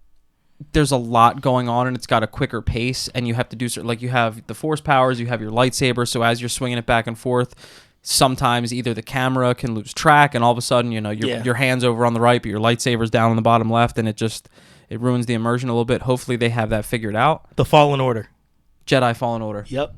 there's a lot going on and it's got a quicker pace, and you have to do certain, like you have the force powers, you have your lightsaber, so as you're swinging it back and forth, sometimes either the camera can lose track and all of a sudden, your hand's over on the right, but your lightsaber's down on the bottom left, and it ruins the immersion a little bit. Hopefully they have that figured out. The Fallen Order. Jedi Fallen Order. Yep.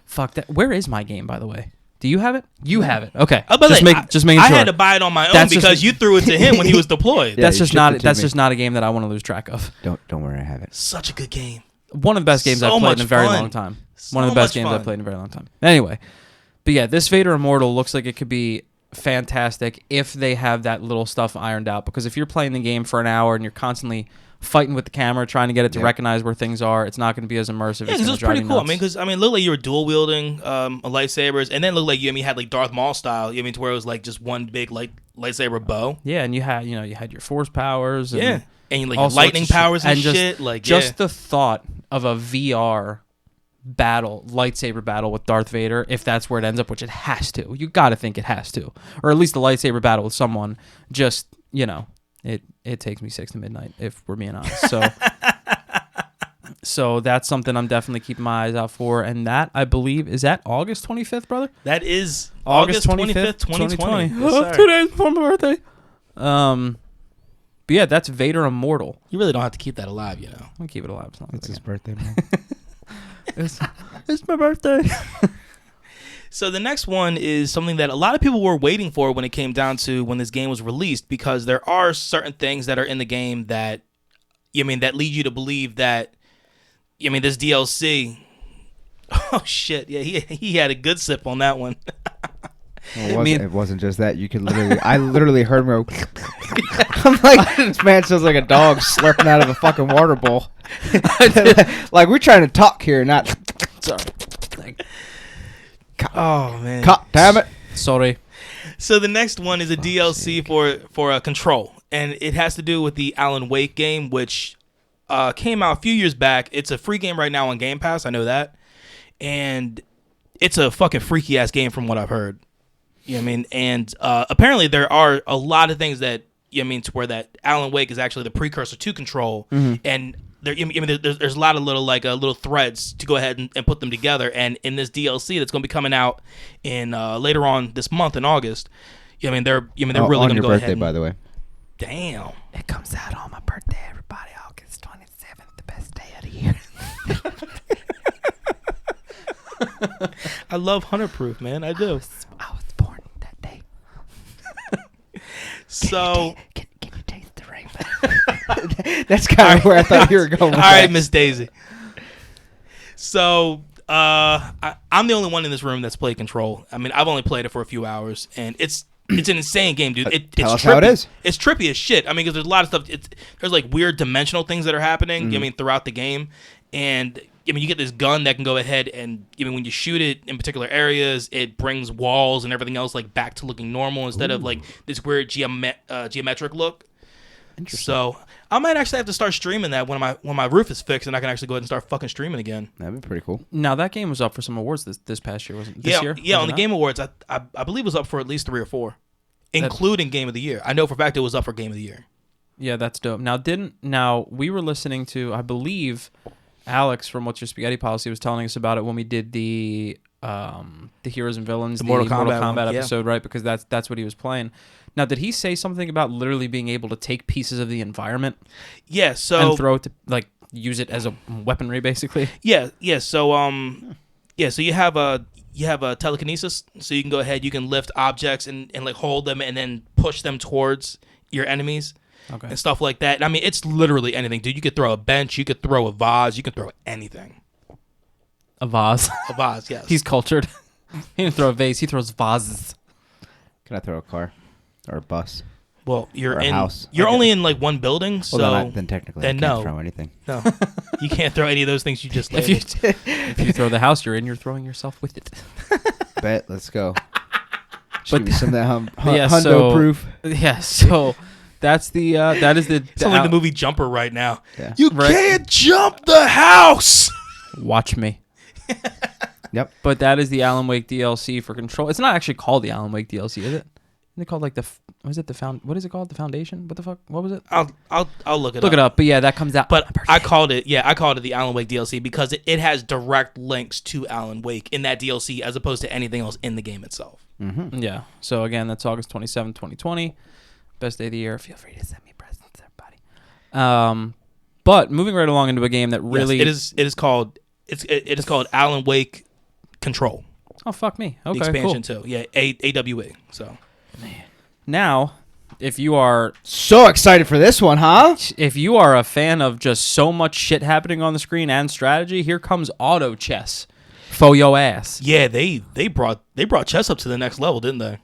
Fuck that. Where is my game, by the way? Do you have it? You have it. Okay. I was about to say, Just making I sure. had to buy it on my own That's just- because you threw it to him when he was deployed. Yeah, that's you just shipped not. it to That's me. just not a game that I want to lose track of. Don't worry, I have it. Such a good game. One of the best games So I've played much in a very fun. long time. So One of the best much games fun. I've played in a very long time. Anyway, but yeah, this Vader Immortal looks like it could be fantastic if they have that little stuff ironed out. Because if you're playing the game for an hour and you're constantly fighting with the camera, trying to get it to recognize where things are, it's not going to be as immersive. Yeah, it's because it was pretty cool. I mean, it looked like you were dual wielding lightsabers, and then it looked like you had like Darth Maul style. To where it was like just one big lightsaber bow. yeah, and you had your force powers. And Yeah, and like all your sorts lightning of shit. powers and just, shit. Like just the thought of a VR lightsaber battle with Darth Vader, if that's where it ends up, which it has to. You got to think it has to, or at least a lightsaber battle with someone. Just it takes me 6 to midnight if we're being honest. So that's something I'm definitely keeping my eyes out for, and that I believe is at August 25th, brother. that is August August 25th, 2020. Yes, sir. 2 days before my birthday. But yeah, that's Vader Immortal. You really don't have to keep that alive, I'm gonna keep it alive as long as It's I his can. birthday, man. It's my birthday. So the next one is something that a lot of people were waiting for when it came down to when this game was released, because there are certain things that are in the game that that lead you to believe that this DLC. Oh shit! Yeah, he had a good sip on that one. Well, it wasn't just that. You could I literally heard him go. I'm like, this man sounds like a dog slurping out of a fucking water bowl. Like, we're trying to talk here, not. Sorry. Oh man! Damn it! Sorry. So the next one is a DLC for a Control, and it has to do with the Alan Wake game, which came out a few years back. It's a free game right now on Game Pass. I know that, and it's a fucking freaky ass game from what I've heard. You know what I mean? And apparently there are a lot of things that to where that Alan Wake is actually the precursor to Control, and there's a lot of little little threads to go ahead and put them together. And in this DLC that's going to be coming out in later on this month in August, they're really going to go ahead. On your birthday, by the way. Damn. It comes out on my birthday, everybody. August 27th, the best day of the year. I love Hunter Proof, man. I do. I was born that day. So Can you taste the rainbow? That's kind of where I thought you were going with all right, that. Miss Daisy. So I'm the only one in this room that's played Control. I mean, I've only played it for a few hours, and it's an insane game, dude. It's Tell us trippy. how it is. It's trippy as shit. I mean, because there's a lot of stuff. There's like weird dimensional things that are happening. Throughout the game, and you get this gun that can go ahead and when you shoot it in particular areas, it brings walls and everything else like back to looking normal instead of like this weird geometric look. So I might actually have to start streaming that when my roof is fixed and I can actually go ahead and start fucking streaming again. That'd be pretty cool. Now that game was up for some awards this past year, wasn't it? This year? Yeah, Was on it the not? Game Awards, I believe it was up for at least 3 or 4, including Game of the Year. I know for a fact it was up for Game of the Year. Yeah, that's dope. Now we were listening to, I believe, Alex from What's Your Spaghetti Policy was telling us about it when we did the Heroes and Villains, the Mortal Kombat episode, right? Because that's what he was playing. Now, did he say something about literally being able to take pieces of the environment? Yeah, so and throw it to use it as a weaponry, basically. Yeah. So so you have a telekinesis, so you can go ahead, you can lift objects and like hold them and then push them towards your enemies. Okay. And stuff like that. I mean, it's literally anything, dude. You could throw a bench, you could throw a vase, you could throw anything. A vase. A vase, yes. He's cultured. He didn't throw a vase. He throws vases. Can I throw a car or a bus? Well, you're or a in. house. You're only in like one building, so Well, then technically I can't throw anything. No, you can't throw any of those things you just. If you throw the house you're in, you're throwing yourself with it. Bet. Let's go. But Give me some of that yeah, hundo so- proof. Yeah. So that is the. It's like the movie Jumper right now. Yeah. You Right. can't jump the house. Watch me. Yep. But that is the Alan Wake DLC for Control. It's not actually called the Alan Wake DLC, is it? Isn't it called like what is it the Foundation? What the fuck? What was it? I'll look it up. Look it up. But yeah, that comes out. But I called it the Alan Wake DLC because it has direct links to Alan Wake in that DLC as opposed to anything else in the game itself. Mm-hmm. Yeah. So again, that's August 27th, 2020. Best day of the year. Feel free to send me presents, everybody. But moving right along into a game that really Yes, it is called Alan Wake Control. Oh fuck me. Okay, The expansion cool. too. Yeah, AWE. So Now, if you are So excited for this one, huh? a fan of just so much shit happening on the screen and strategy, here comes auto chess for your ass. yeah, they brought chess up to the next level, didn't they?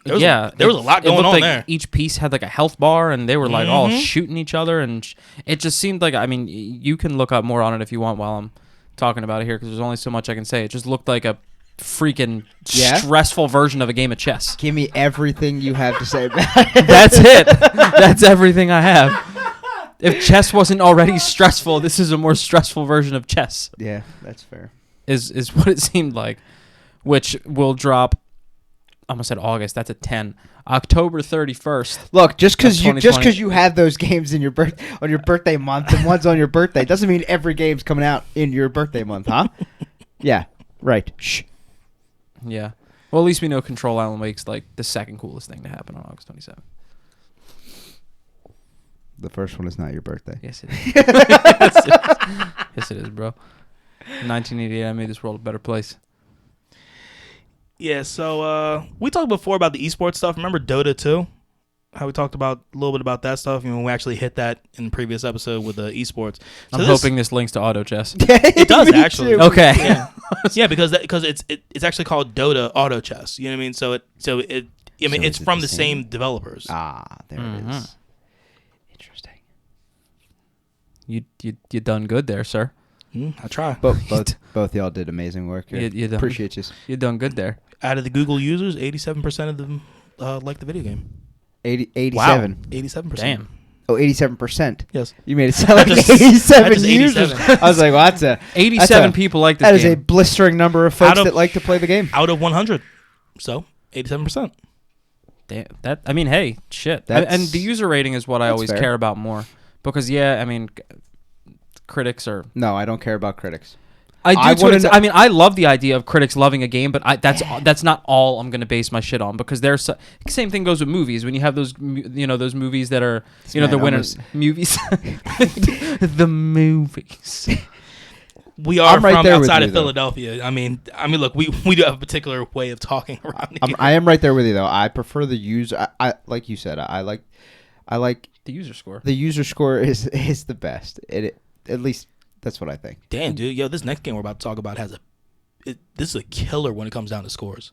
There was a lot it going looked on like there. Each piece had like a health bar, and they were like all Mhm. shooting each other, and it just seemed like, I mean, you can look up more on it if you want while I'm talking about it here, because there's only so much I can say. It just looked like a freaking stressful version of a game of chess. Give me everything you have to say about it. That's it. That's everything I have. If chess wasn't already stressful, this is a more stressful version of chess. Yeah, that's fair. Is what it seemed like, which will drop. I almost said August. That's a 10. October 31st. Look, just because That's you have those games in your on your birthday month and one's on your birthday doesn't mean every game's coming out in your birthday month, huh? Yeah, right. Shh. Yeah. Well, at least we know Control Alan Wake's like the second coolest thing to happen on August 27th. The first one is not your birthday. Yes, it is. Yes, it is, bro. In 1988, I made this world a better place. Yeah, so we talked before about the esports stuff. Remember Dota 2? How we talked about a little bit about that stuff. We actually hit that in the previous episode with the esports. So I'm hoping this links to auto chess. It does Me actually. too. Okay. Yeah, yeah, because it's actually called Dota Auto Chess. You know what I mean? So it's is it from the the same? same developers. Ah, there it is. Interesting. You done good there, sir. I try. Both y'all did amazing work here. You done. Appreciate you. You done good there. Out of the Google users, 87% of them like the video game. 87. Wow, 87%. Damn. Oh, 87%. Yes. You made it sound like Just- 87 just users. 87. I was like, well, that's 87 people like this that is game. a blistering number of folks Out of- that like to play the game. Out of 100. So, 87%. Damn, that I mean, hey, shit. That's- And the user rating is what I that's always fair. care about more because I mean, critics are. No, I don't care about critics. I do. I too. wanna It's- know- I mean, I love the idea of critics loving a game, but that's not all I'm going to base my shit on because there's same thing goes with movies. When you have those those movies that are man the winners movies, the movies. We are I'm right from there with outside you, of though. Philadelphia. I mean, look, we do have a particular way of talking around here. I am right there with you though. I prefer the user. I like you said. I like The user score. the user score is the best. At least that's what I think. Damn, dude. Yo, this next game we're about to talk about this is a killer when it comes down to scores.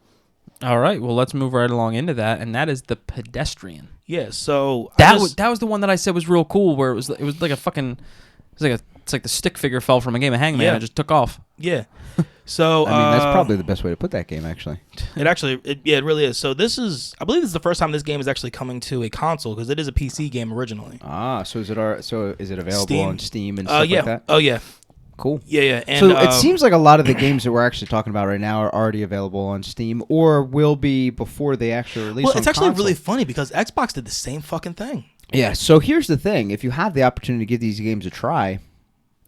All right, well, let's move right along into that, and that is the Pedestrian. Yeah, so That was the one that I said was real cool, where it was like a fucking it's like the stick figure fell from a game of Hangman Yeah. and just took off. Yeah. So I mean, that's probably the best way to put that game, actually. it really is. So I believe this is the first time this game is actually coming to a console because it is a PC game originally. Ah, so is it available Steam. on Steam and stuff Yeah. like that? Oh yeah. Cool. Yeah. And So it seems like a lot of the games that we're actually talking about right now are already available on Steam or will be before they actually release. well, on it's actually console. really funny because Xbox did the same fucking thing. Yeah. So here's the thing: if you have the opportunity to give these games a try,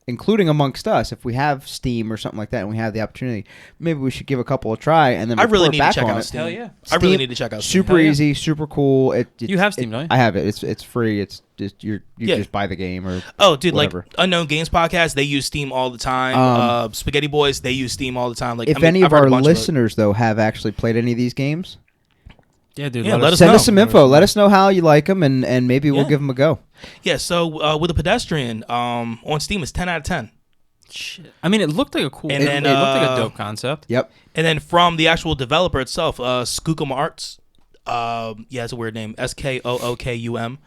including amongst us, if we have Steam or something like that, and we have the opportunity, maybe we should give a couple a try and then I really report need to back check on out it. Steam. Hell yeah. I really Steam, need to check out Steam. Super Hell yeah. easy, super cool. You have Steam, don't you? I have it. It's free. It's just you Yeah. just buy the game or Oh, dude, whatever. like Unknown Games Podcast, they use Steam all the time. Spaghetti Boys, they use Steam all the time. Like, If I mean, any I've of heard a our bunch of it. listeners though have actually played any of these games, Yeah, dude. Yeah, let us send know. us some info. Let us know how you like them, and maybe we'll Yeah. give them a go. Yeah, so with the Pedestrian on Steam, it's 10 out of 10. Shit. I mean, it looked like a cool. And it then, looked like a uh, dope concept. Yep. And then from the actual developer itself, Skookum Arts. It's a weird name. Skookum.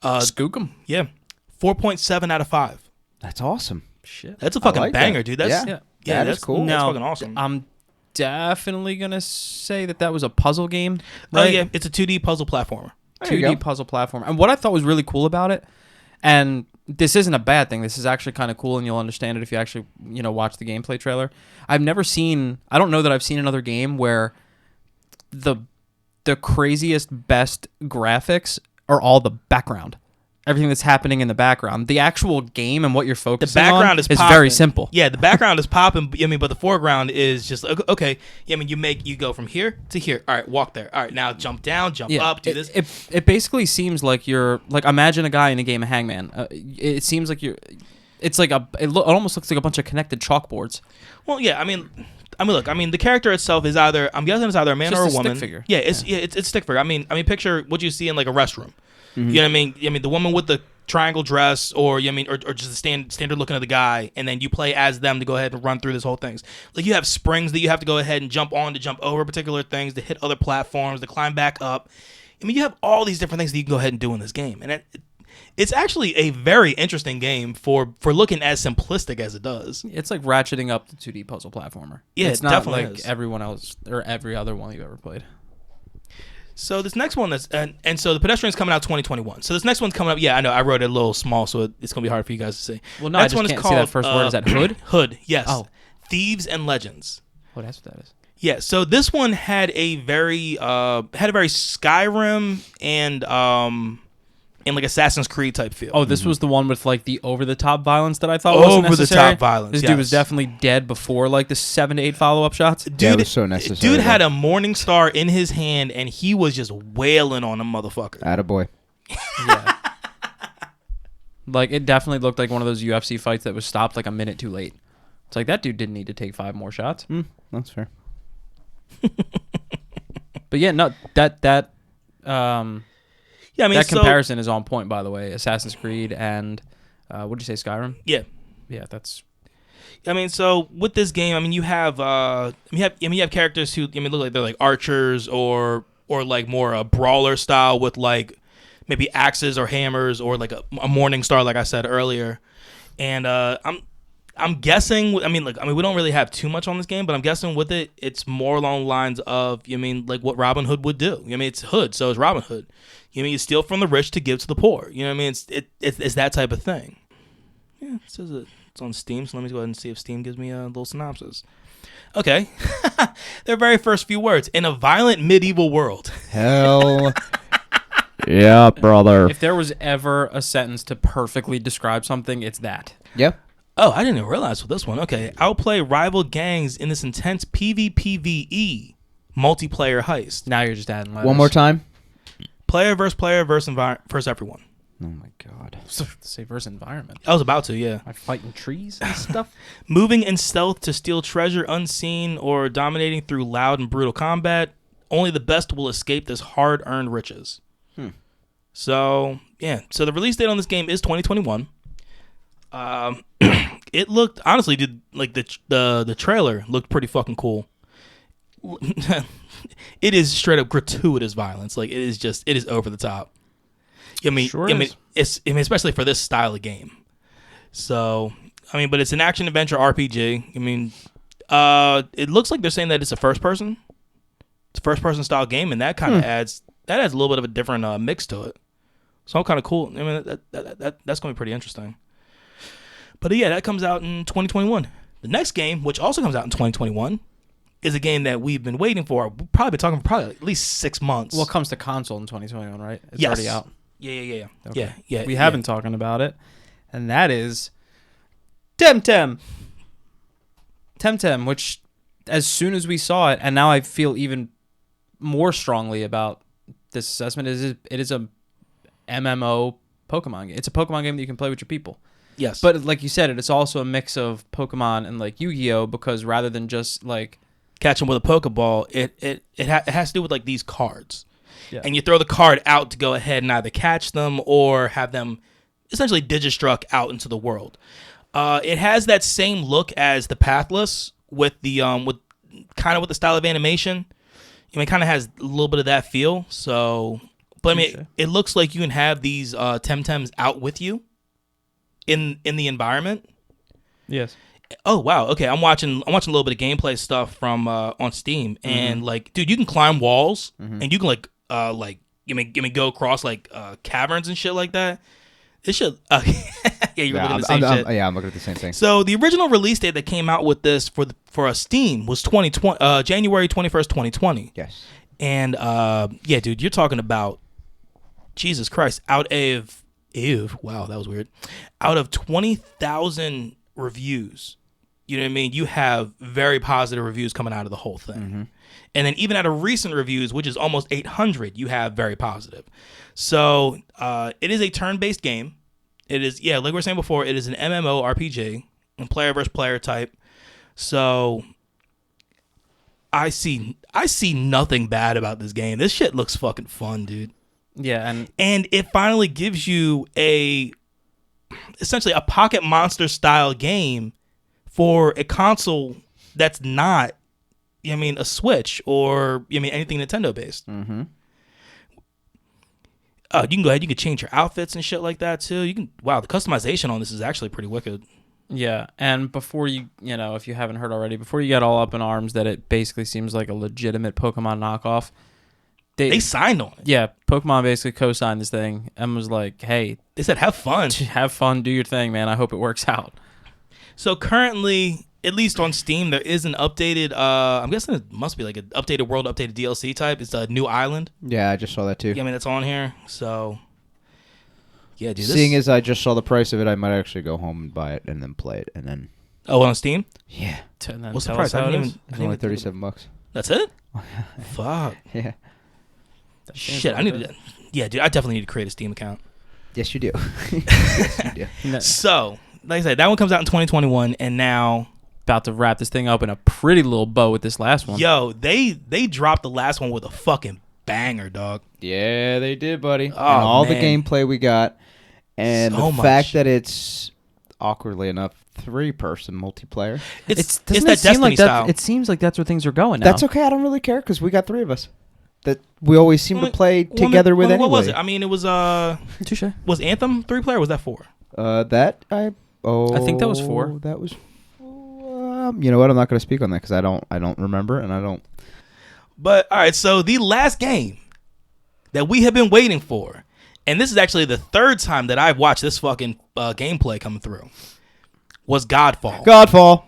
Skook 'em. Yeah, 4.7 out of 5. That's awesome. Shit. That's a fucking like banger, that. dude. That's Yeah. yeah, That is that's cool. That's Now, fucking awesome. I'm definitely gonna say that was a puzzle game. Oh Right? yeah, it's a 2D puzzle platformer. There you 2D go. puzzle platform. And what I thought was really cool about it, and this isn't a bad thing. This is actually kind of cool, and you'll understand it if you actually watch the gameplay trailer. I don't know that I've seen another game where the craziest, best graphics are all the background. Everything that's happening in the background. The actual game and what you're The focusing background on is very popping. simple. Yeah, the background is popping. I mean, but the foreground is just okay. Yeah, I mean, you go from here to here. All right, walk there. All right, now jump down, jump up, do this. It basically seems like you're like imagine a guy in a game of Hangman. It seems like you're. It's like it almost looks like a bunch of connected chalkboards. Well, yeah, I mean, look, I mean, the character itself is I'm guessing it's either a man Just or a a stick woman. figure. Yeah, it's stick figure. I mean, picture what you see in like a restroom. You know what I mean? I mean, the woman with the triangle dress, or or just the standard looking of the guy, and then you play as them to go ahead and run through this whole things. Like you have springs that you have to go ahead and jump on to jump over particular things, to hit other platforms, to climb back up. I mean, you have all these different things that you can go ahead and do in this game, and it's actually a very interesting game for looking as simplistic as it does. It's like ratcheting up the 2D puzzle platformer. Yeah, it's it not definitely like is. everyone else or every other one you've ever played. So this next one and so the Pedestrian's coming out 2021. So this next one's coming up. Yeah, I know I wrote it a little small, so it's gonna be hard for you guys to see. Well, no, Next I just one is can't see that first word. Is that Hood? Hood, yes. Oh. Thieves and Legends. Oh, that's what that is. Yeah. So this one had a very Skyrim and like Assassin's Creed type feel. Oh, this was the one with like the over-the-top violence that I thought wasn't necessary. Over-the-top violence, This yes. dude was definitely dead before like the 7 to 8 follow-up shots. Dude, Yeah, it was so necessary, Dude had though. a Morning Star in his hand, and he was just wailing on a motherfucker. Attaboy. Yeah. Like it definitely looked like one of those UFC fights that was stopped like a minute too late. It's like that dude didn't need to take 5 more shots. That's fair. But yeah, no, that Yeah, I mean, that comparison is on point, by the way. Assassin's Creed and what did you say, Skyrim? Yeah. Yeah, that's I mean, so with this game, I mean, you have characters who look like they're like archers or like more a brawler style with like maybe axes or hammers or like a Morning Star, like I said earlier. And I'm guessing. I mean, we don't really have too much on this game, but I'm guessing with it, it's more along the lines of, like what Robin Hood would do. It's Hood, so it's Robin Hood. You steal from the rich to give to the poor. You know what I mean? It's that type of thing. Yeah, it says it's on Steam, so let me go ahead and see if Steam gives me a little synopsis. Okay. Their very first few words. In a violent medieval world. Hell yeah, brother. If there was ever a sentence to perfectly describe something, it's that. Yep. Oh, I didn't even realize with this one. Okay. Outplay rival gangs in this intense PvPvE multiplayer heist. Now you're just adding letters. One more time. Player versus everyone. Oh my god. Say versus environment. I was about to, yeah. Am I fighting trees and stuff? Moving in stealth to steal treasure unseen or dominating through loud and brutal combat. Only the best will escape this hard-earned riches. So, yeah. So the release date on this game is 2021. It looked, honestly, dude, like the trailer looked pretty fucking cool. It is straight up gratuitous violence. Like, it is over the top. Especially for this style of game. So, but it's an action adventure RPG. It looks like they're saying that it's a first person style game, and that kind of adds a little bit of a different mix to it. So I'm kind of cool. That's going to be pretty interesting. But yeah, that comes out in 2021. The next game, which also comes out in 2021, is a game that we've been waiting for. We've probably been talking for at least 6 months. Well, it comes to console in 2021, right? It's yes. already out. Yeah. Okay. Yeah. We have been talking about it, and that is Temtem, which as soon as we saw it, and now I feel even more strongly about this assessment, it is a MMO Pokemon game. It's a Pokemon game that you can play with your people. Yes. But like you said, it's also a mix of Pokemon and like Yu-Gi-Oh! Because rather than just like catch them with a Pokeball, it has to do with like these cards. Yeah. And you throw the card out to go ahead and either catch them or have them essentially Digistruck out into the world. It has that same look as the Pathless with the with the style of animation. It kind of has a little bit of that feel. So, but it looks like you can have these Temtems out with you in the environment. Yes. Oh wow. Okay, I'm watching a little bit of gameplay stuff from on Steam, and like, dude, you can climb walls, and you can go across like caverns and shit like that. This shit. Yeah, you're looking at the same shit. Yeah, I'm looking at the same thing. So the original release date that came out with this for a Steam was January 21st, 2020. Yes. And yeah, dude, you're talking about Jesus Christ. Wow, that was weird. Out of 20,000 reviews, you know what I mean? You have very positive reviews coming out of the whole thing. Mm-hmm. And then even out of recent reviews, which is almost 800, you have very positive. So it is a turn-based game. It is, like we were saying before, it is an MMO RPG and player versus player type. So I see nothing bad about this game. This shit looks fucking fun, dude. Yeah, and it finally gives you essentially a Pocket Monster style game for a console that's not, a Switch or anything Nintendo based. Mm-hmm. You can go ahead. You can change your outfits and shit like that too. Wow, the customization on this is actually pretty wicked. Yeah, and before if you haven't heard already, before you get all up in arms that it basically seems like a legitimate Pokemon knockoff, they signed on it. Yeah, Pokemon basically co-signed this thing and was like, "Hey," they said, "Have fun, do your thing, man. I hope it works out." So currently, at least on Steam, there is an updated. I'm guessing it must be like an updated world, updated DLC type. It's a new island. Yeah, I just saw that too. Yeah, that's on here. So, yeah, dude. Seeing as I just saw the price of it, I might actually go home and buy it and then play it and then. Oh, on Steam? Yeah. What's the price? It's only $37. That's it? Fuck. Yeah. Shit, I need to. Yeah, dude, I definitely need to create a Steam account. Yes, you do. Yes, you do. So, like I said, that one comes out in 2021, and now about to wrap this thing up in a pretty little bow with this last one. Yo, they dropped the last one with a fucking banger, dog. Yeah, they did, buddy. Oh, and all man. the gameplay we got, and so the fact that it's awkwardly enough 3-person multiplayer. It's that Destiny style. It seems like that's where things are going now. That's okay. I don't really care because we got 3 of us that we always seem to play together with anyway. What was it? It was Touche. Was Anthem 3-player or was that 4? I think that was 4. That was You know what? I'm not going to speak on that because I don't remember, and I don't. But all right, so the last game that we have been waiting for, and this is actually the third time that I've watched this fucking gameplay coming through, was Godfall. Godfall.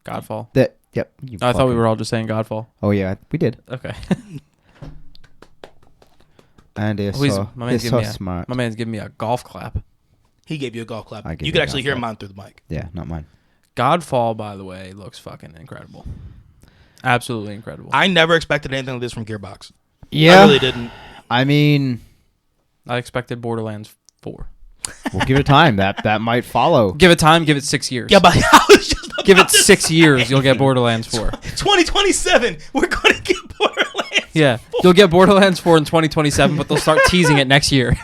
Godfall. Yep. I thought we were all just saying Godfall. Oh yeah, we did. Okay. And my man's giving me a golf clap. He gave you a golf clap. You could actually hear mine through the mic. Yeah, not mine. Godfall, by the way, looks fucking incredible. Absolutely incredible. I never expected anything like this from Gearbox. Yeah, I really didn't. I mean, I expected Borderlands 4. We'll give it time. That might follow. Give it time. Give it 6 years. Yeah, but I was just about give it to 6 say years. that. You'll get Borderlands 4. 2027. We're going to get Borderlands. Yeah, 4. you'll get Borderlands 4 in 2027, but they'll start teasing it next year.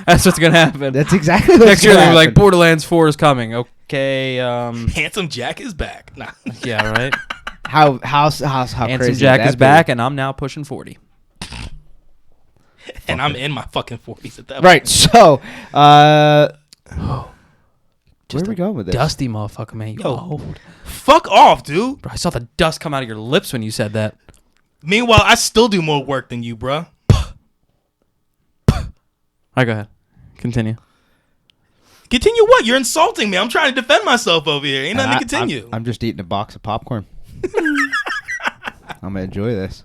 That's what's gonna happen. That's exactly what's next year. They're like Borderlands 4 is coming. Okay. Handsome Jack is back. Nah. Yeah. Right. How Handsome crazy Jack would is that back, and I'm now pushing 40. And I'm in my fucking 40s at that point. Right. So, where are we going with this? Dusty motherfucker, man. You Yo. old. Fuck off, dude. Bro, I saw the dust come out of your lips when you said that. Meanwhile, I still do more work than you, bruh. All right, go ahead. Continue. Continue what? You're insulting me. I'm trying to defend myself over here. Ain't nothing to continue. I'm just eating a box of popcorn. I'm gonna enjoy this.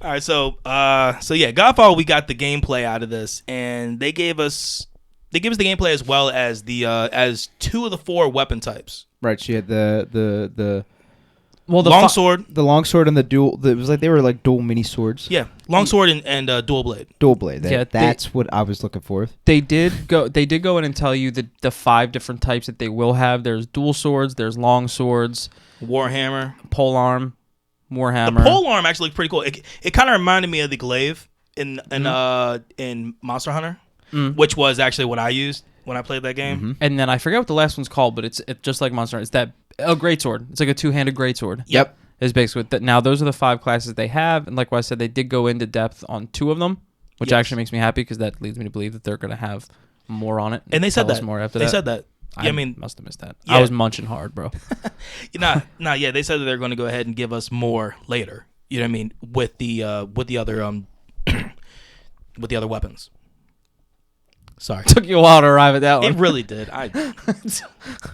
All right, so yeah, Godfall. We got the gameplay out of this, and they gave us the gameplay as well as the as 2 of the 4 weapon types. Right. She had the longsword, the longsword, and the dual. It was like they were like dual mini swords. yeah, longsword and dual blade. Dual blade. Yeah, That's what I was looking for. They did go in and tell you the 5 different types that they will have. There's dual swords. There's long swords. Warhammer, Polearm, Warhammer. The polearm actually looked pretty cool. It kind of reminded me of the glaive in Monster Hunter, which was actually what I used when I played that game. Mm-hmm. And then I forget what the last one's called, but it's just like Monster Hunter. It's that greatsword. It's like a 2-handed greatsword. Yep. Is basically what now those are the 5 classes they have, and like I said, they did go into depth on 2 of them, which actually makes me happy because that leads me to believe that they're going to have more on it. And they said tell us that more after they that. said that. Yeah, I must have missed that. Yeah. I was munching hard, bro. Yeah, they said that they're going to go ahead and give us more later. You know what I mean? With the other with the other weapons. Sorry. Took you a while to arrive at that one. It really did.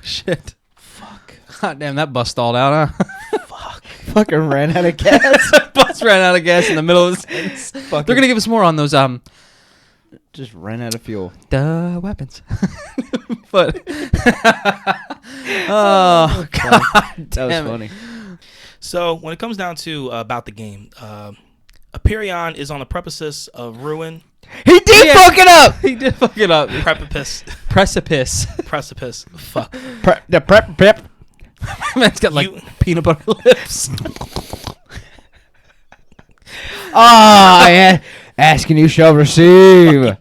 Shit. Fuck. God damn, that bus stalled out, huh? Fuck. Fucking ran out of gas. Bus ran out of gas in the middle of the sentence. They're gonna give us more on those Just ran out of fuel. the weapons. But oh god, That was funny. So when it comes down to about the game, Aperion is on the precipice of ruin. He did fuck it up. He did fuck it up. Precipice. Precipice. Fuck. The prep. Man's got like peanut butter lips. Yeah. Asking you shall receive.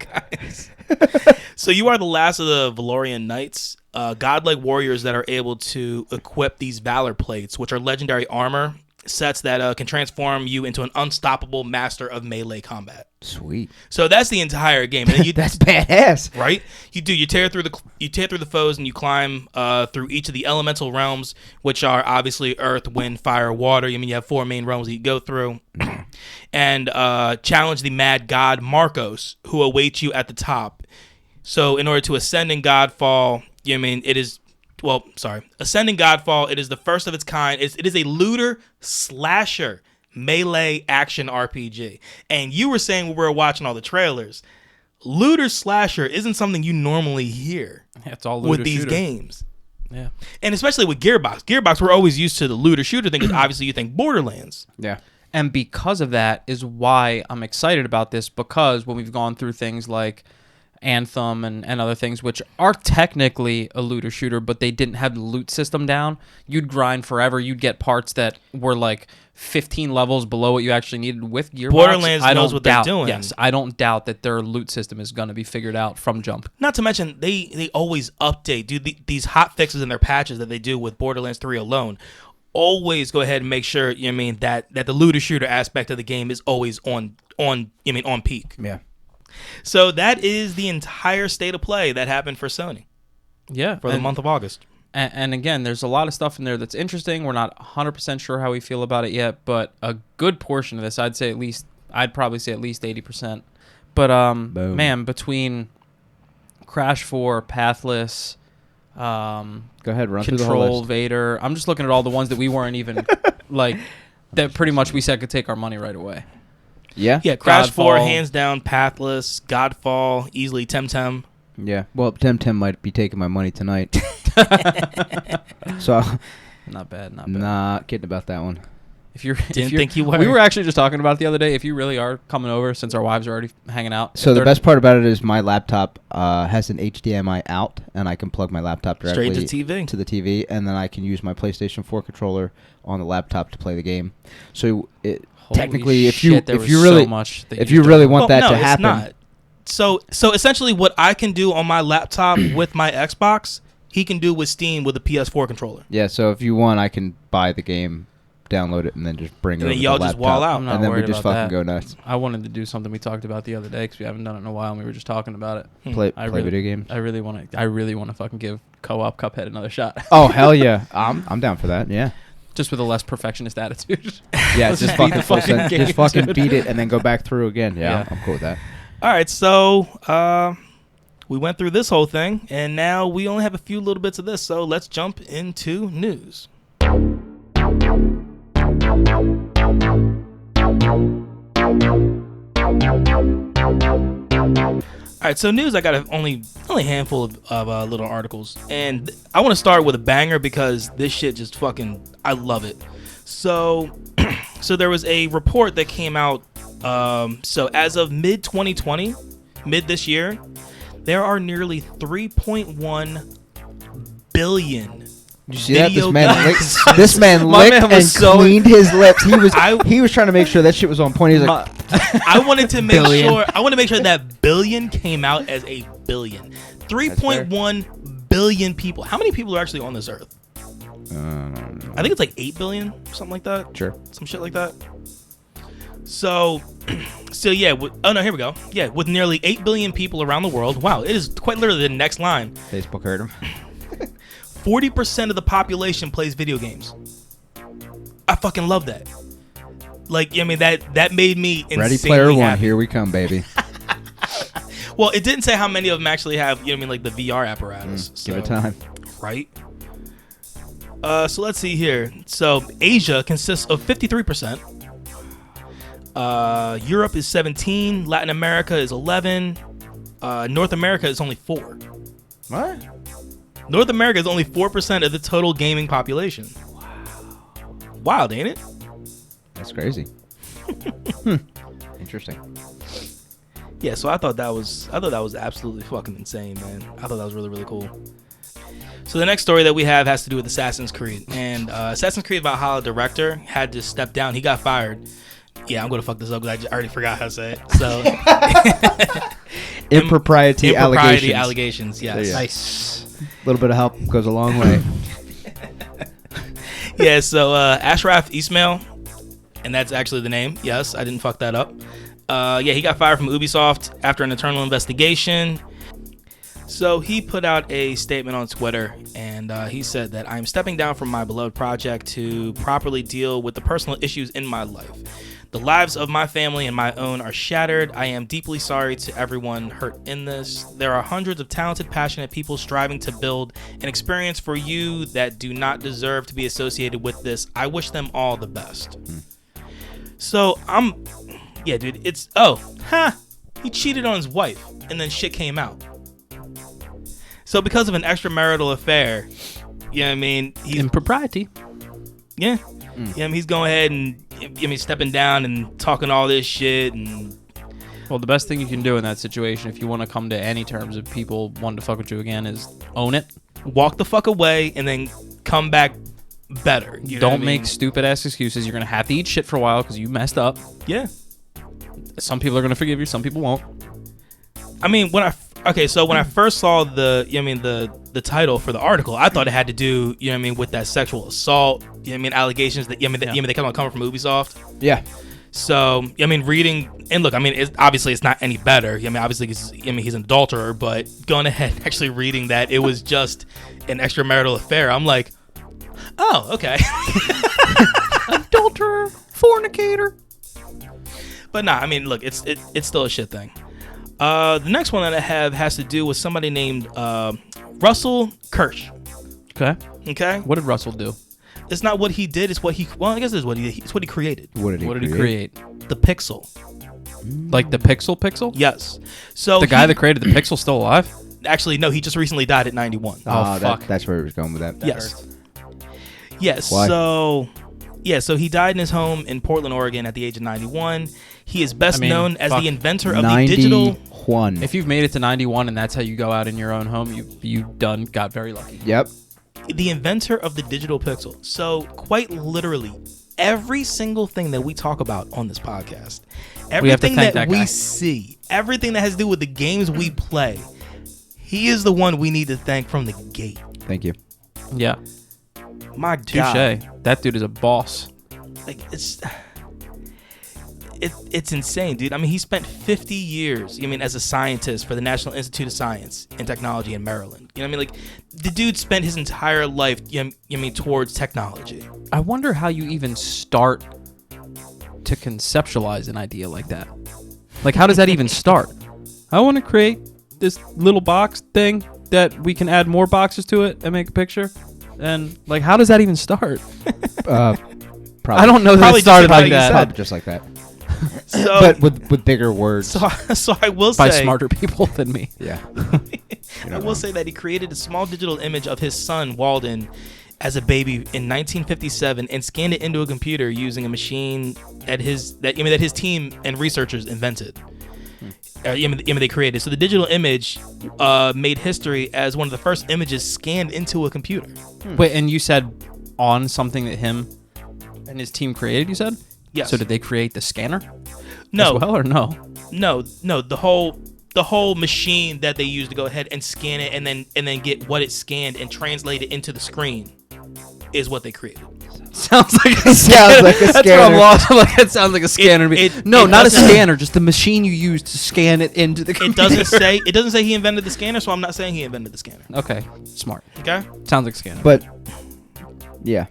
So you are the last of the Valorian Knights, godlike warriors that are able to equip these Valor Plates, which are legendary armor sets that can transform you into an unstoppable master of melee combat. Sweet. So that's the entire game. And That's badass. Right? You tear through the foes and you climb through each of the elemental realms, which are obviously earth, wind, fire, water. I mean, you have 4 main realms that you go through, and challenge the mad god Marcos, who awaits you at the top. So in order to ascend in Godfall, Ascending Godfall, it is the first of its kind. It is a looter slasher melee action RPG. And you were saying when we were watching all the trailers, looter slasher isn't something you normally hear It's all with these games. Yeah. And especially with Gearbox. Gearbox, we're always used to the looter shooter thing, because obviously you think Borderlands. Yeah. And because of that is why I'm excited about this, because when we've gone through things like Anthem and other things, which are technically a looter shooter, but they didn't have the loot system down, you'd grind forever. You'd get parts that were like 15 levels below what you actually needed with Gearbox. Borderlands knows what they're doing. Yes, I don't doubt that their loot system is going to be figured out from jump. Not to mention, they always update, do these hot fixes in their patches that they do with Borderlands 3 alone. Always go ahead and make sure, that the looter shooter aspect of the game is always on peak. Yeah. So that is the entire state of play that happened for Sony. Yeah. For the month of August. And again, there's a lot of stuff in there that's interesting. We're not 100% sure how we feel about it yet, but a good portion of this, I'd probably say at least 80%. But man, between Crash 4, Pathless, go ahead, run through the whole Control, list. Vader. I'm just looking at all the ones that we weren't even like that. Pretty much we said could take our money right away. Yeah. Yeah, Crash 4, Godfall. hands down, Pathless, Godfall, easily Temtem. Yeah. Well, Temtem might be taking my money tonight. So, Not bad. not kidding about that one. If you're Didn't think you were. We were actually just talking about it the other day. If you really are coming over, since our wives are already hanging out. So the best part about it is my laptop has an HDMI out, and I can plug my laptop directly Straight to TV. to the TV, and then I can use my PlayStation 4 controller on the laptop to play the game. So technically, if you really want that to happen, it's not. So essentially, what I can do on my laptop with my Xbox, he can do with Steam with a PS4 controller. Yeah. So if you want, I can buy the game, download it, and then just bring it over then to y'all the just laptop, wall out. I'm not and then we worried just about fucking that. go nuts. I wanted to do something we talked about the other day because we haven't done it in a while, and we were just talking about it. Play really- video games. I really want to fucking give co-op Cuphead another shot. Oh hell yeah! I'm down for that. Yeah. Just with a less perfectionist attitude. Yeah, Let's just beat fucking the fucking game, just fucking dude. beat it and then go back through again. Yeah, Yeah. I'm cool with that. All right, so we went through this whole thing, and now we only have a few little bits of this. So let's jump into news. All right, so news. I got only a handful of little articles, and I want to start with a banger because this shit just fucking, I love it. So there was a report that came out. So as of mid 2020, mid this year, there are nearly 3.1 billion. You see that? Video This man games. licked, this man My licked man and was so- cleaned his lips. He was I- he was trying to make sure that shit was on point. He's like, I wanted to make Billion. sure. I want to make sure that billion came out as a billion. 3.1 billion people. How many people are actually on this earth? I think it's like 8 billion, something like that. sure. Some shit like that. So yeah. Oh no, here we go. Yeah, with nearly 8 billion people around the world. Wow, it is quite literally the next line. Facebook heard him. 40% of the population plays video games. I fucking love that. Like, I mean, that made me insanely Ready Player One, happy. here we come, baby. Well, it didn't say how many of them actually have, you know what I mean, like the VR apparatus. Give it time. Right? So let's see here. So Asia consists of 53%. Europe is 17. Latin America is 11. North America is only 4. What? North America is only 4% of the total gaming population. Wild, ain't it? That's crazy. Interesting. Yeah, so I thought that was absolutely fucking insane, man. I thought that was really, really cool. So the next story that we have has to do with Assassin's Creed. And Assassin's Creed Valhalla director had to step down. He got fired. Yeah, I'm going to fuck this up because I already forgot how to say it. So Impropriety allegations, yes. There you go. Nice. A little bit of help goes a long way. Yeah, so Ashraf Ismail, and that's actually the name. Yes, I didn't fuck that up. Yeah, he got fired from Ubisoft after an internal investigation. So he put out a statement on Twitter, and he said that I'm stepping down from my beloved project to properly deal with the personal issues in my life. The lives of my family and my own are shattered. I am deeply sorry to everyone hurt in this. There are hundreds of talented, passionate people striving to build an experience for you that do not deserve to be associated with this. I wish them all the best. So yeah, dude, he cheated on his wife, and then shit came out. So because of an extramarital affair, you know what I mean? He's Impropriety. Yeah. Yeah, he's going ahead and stepping down and talking all this shit. And Well, the best thing you can do in that situation, if you want to come to any terms of people wanting to fuck with you again, is own it. walk the fuck away and then come back better. You know Don't what I mean? make stupid ass excuses. You're going to have to eat shit for a while because you messed up. Yeah. Some people are going to forgive you. Some people won't. I mean, when I first saw the title for the article, I thought it had to do, you know what I mean, with that sexual assault, you know what I mean, allegations that, they come from Ubisoft. Yeah. So, I mean, reading, and look, I mean, obviously it's not any better. I mean, obviously, he's an adulterer, but going ahead and actually reading that it was just an extramarital affair, I'm like, oh, okay. Adulterer, fornicator. But nah, I mean, look, it's still a shit thing. The next one that I have has to do with somebody named Russell Kirsch. Okay. What did Russell do? It's not what he did. It's what he. Well, I guess it's what he created. What did he create? The Pixel. Like the Pixel? Yes. So the guy that created the Pixel still alive? Actually, no. He just recently died at 91. Oh, fuck. That's where he was going with that. Yes. Yes. Why? So he died in his home in Portland, Oregon, at the age of 91. He is best known as the inventor of the digital. If you've made it to 91 and that's how you go out in your own home, you got very lucky. Yep. The inventor of the digital pixel. So quite literally, every single thing that we talk about on this podcast, everything that we see, everything that has to do with the games we play, he is the one we need to thank from the gate. Thank you. Yeah. My Touche. God. That dude is a boss. Like, it's insane, dude. I mean, he spent 50 years, as a scientist for the National Institute of Science and Technology in Maryland. You know what I mean? Like, the dude spent his entire life, towards technology. I wonder how you even start to conceptualize an idea like that. Like, how does that even start? I want to create this little box thing that we can add more boxes to it and make a picture. And, like, how does that even start? Probably. I don't know that it started like that. Probably just like that. So, but with bigger words. So I will say, by smarter people than me. Yeah. I will say that he created a small digital image of his son Walden as a baby in 1957 and scanned it into a computer using a machine that his team and researchers invented. They created. So the digital image made history as one of the first images scanned into a computer. Wait, and you said on something that him and his team created, you said? Yes. So did they create the scanner? No. As well, or no? No. The whole machine that they used to go ahead and scan it and then get what it scanned and translate it into the screen is what they created. Sounds like a scanner. That's what I'm lost. Like, that sounds like a scanner to me. Not a scanner, just the machine you use to scan it into the computer. It doesn't say he invented the scanner, so I'm not saying he invented the scanner. Okay, smart. Okay? Sounds like a scanner. But yeah.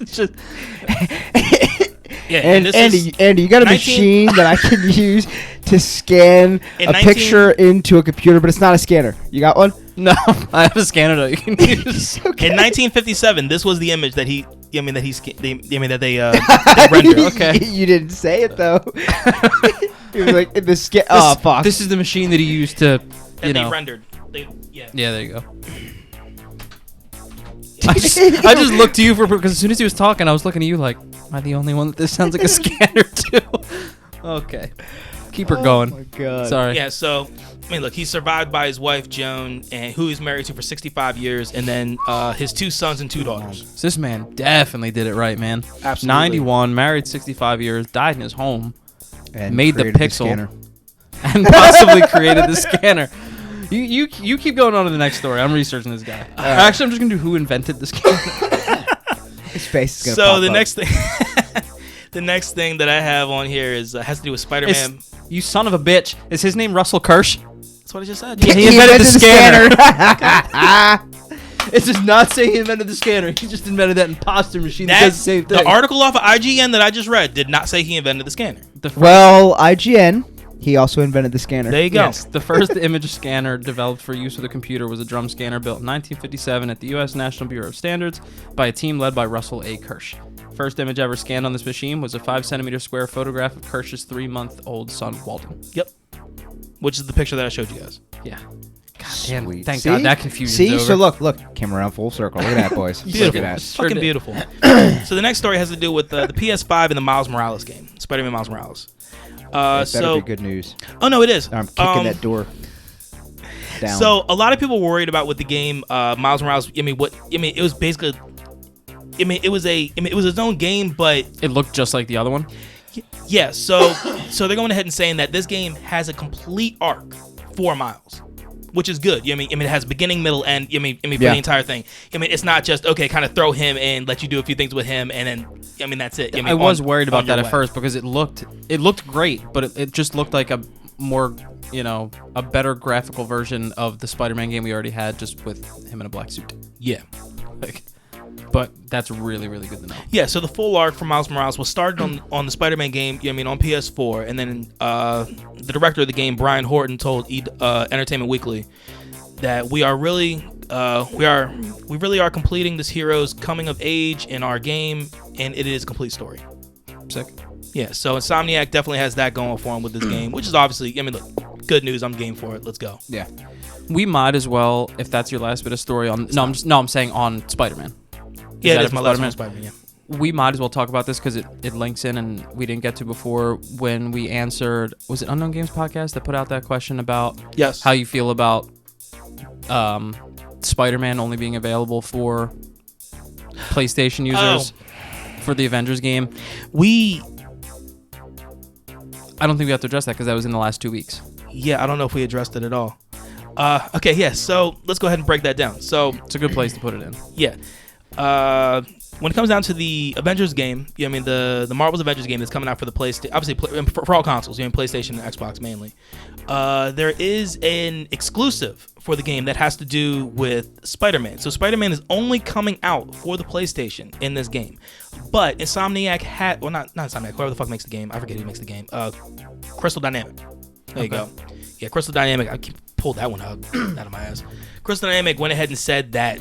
Just yeah, Andy, you got a machine that I can use to scan a picture into a computer, but it's not a scanner. You got one? No, I have a scanner that you can use. Okay. In 1957, this was the image that they rendered. Okay. You didn't say it though. It was like in the scan. Oh fuck! This is the machine that he used to, they rendered. Yeah, there you go. I just looked to you because as soon as he was talking, I was looking at you like, am I the only one that this sounds like a scanner to? Okay. Keep her going. Oh my god. Sorry. Yeah, so, look, he's survived by his wife, Joan, and who he's married to for 65 years, and then his 2 sons and 2 daughters. So this man definitely did it right, man. Absolutely. 91, married 65 years, died in his home, And made the Pixel, scanner. and possibly created the scanner. You keep going on to the next story. I'm researching this guy. Actually, I'm just going to do who invented the scanner. His face is going to So pop the up. next thing... The next thing that I have on here has to do with Spider-Man. You son of a bitch. Is his name Russell Kirsch? That's what I just said. Yeah, he invented the scanner. It does not say he invented the scanner. He just invented that imposter machine that does the same thing. The article off of IGN that I just read did not say he invented the scanner. Well, IGN, he also invented the scanner. There you go. Yes, the first image scanner developed for use with a computer was a drum scanner built in 1957 at the U.S. National Bureau of Standards by a team led by Russell A. Kirsch. First image ever scanned on this machine was a 5-centimeter square photograph of Kirsch's 3-month-old son, Walden. Yep. Which is the picture that I showed you guys. Yeah. God damn. Sweet. Thank See? God that confusion's See? over. So look, came around full circle. Look at that, boys. Beautiful. Look at that. Sure Fucking did. beautiful. So the next story has to do with the PS5 and the Miles Morales game, Spider-Man Miles Morales. That better be good news. Oh no, it is. I'm kicking that door down. So a lot of people were worried about with the game Miles Morales. It was basically. It was its own game, but It looked just like the other one? yeah. So they're going ahead and saying that this game has a complete arc for Miles, which is good. It has beginning, middle, end. For the entire thing. It's not just okay, kind of throw him in, let you do a few things with him, and then I mean, that's it. I was worried about that at first because it looked great, but it just looked like a more, a better graphical version of the Spider-Man game we already had, just with him in a black suit. Yeah. But that's really, really good to know. Yeah, so the full arc for Miles Morales was started on the Spider-Man game, on PS4, and then the director of the game, Brian Horton, told Entertainment Weekly that we really are completing this hero's coming of age in our game, and it is a complete story. Sick. Yeah, so Insomniac definitely has that going for him with this game, which is obviously, look, good news. I'm game for it. Let's go. Yeah. We might as well, if that's your last bit of story on. I'm saying on Spider-Man. Yeah, that's my last one on Spider-Man. Yeah. We might as well talk about this because it links in, and we didn't get to before when we answered. Was it Unknown Games Podcast that put out that question about how you feel about Spider-Man only being available for PlayStation users for the Avengers game? I don't think we have to address that because that was in the last 2 weeks. Yeah, I don't know if we addressed it at all. Okay, yeah, so let's go ahead and break that down. So it's a good place to put it in. Yeah. When it comes down to the Avengers game, the Marvel's Avengers game that's coming out for the PlayStation, obviously for all consoles, PlayStation and Xbox mainly. There is an exclusive for the game that has to do with Spider-Man. So Spider-Man is only coming out for the PlayStation in this game. But Insomniac had, well, not Insomniac, whoever the fuck makes the game. I forget who makes the game. Crystal Dynamic. There you go. Yeah, Crystal Dynamic. I pulled that one out of my ass. Crystal Dynamic went ahead and said that